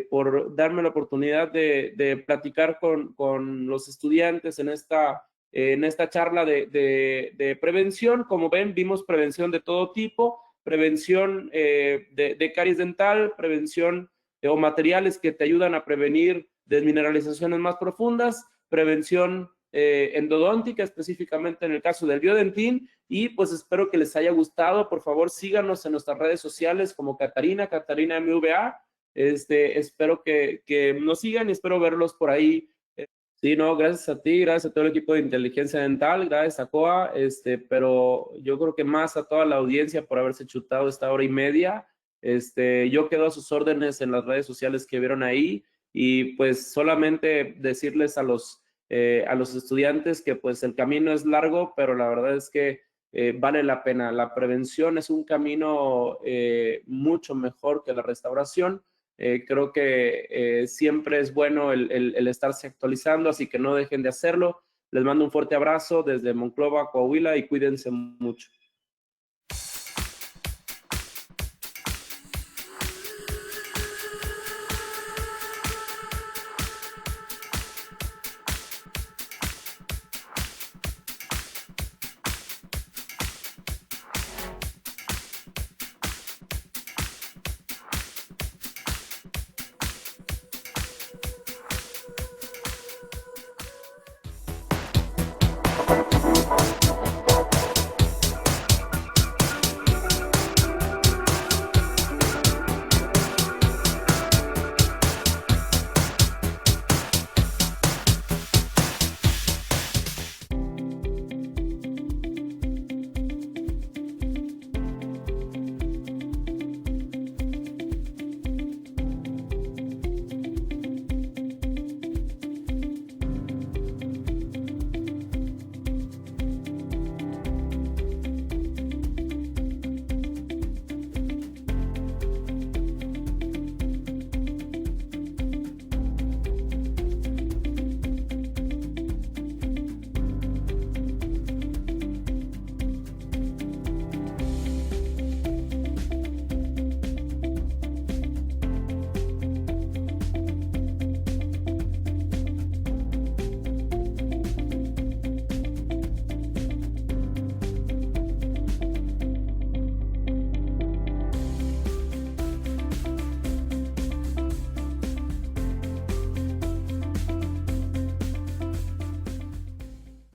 por darme la oportunidad de platicar con los estudiantes en esta charla de prevención. Como ven, vimos prevención de todo tipo, prevención de caries dental, prevención o materiales que te ayudan a prevenir desmineralizaciones más profundas, prevención endodóntica, específicamente en el caso del Biodentín, y pues espero que les haya gustado. Por favor, síganos en nuestras redes sociales como Catarina MVA. Espero que nos sigan y espero verlos por ahí. Sí, no, gracias a ti, gracias a todo el equipo de inteligencia dental, gracias a COA, pero yo creo que más a toda la audiencia por haberse chutado esta hora y media. Yo quedo a sus órdenes en las redes sociales que vieron ahí y pues solamente decirles a los estudiantes que pues el camino es largo, pero la verdad es que vale la pena. La prevención es un camino mucho mejor que la restauración. Creo que siempre es bueno el estarse actualizando, así que no dejen de hacerlo. Les mando un fuerte abrazo desde Monclova, Coahuila, y cuídense mucho.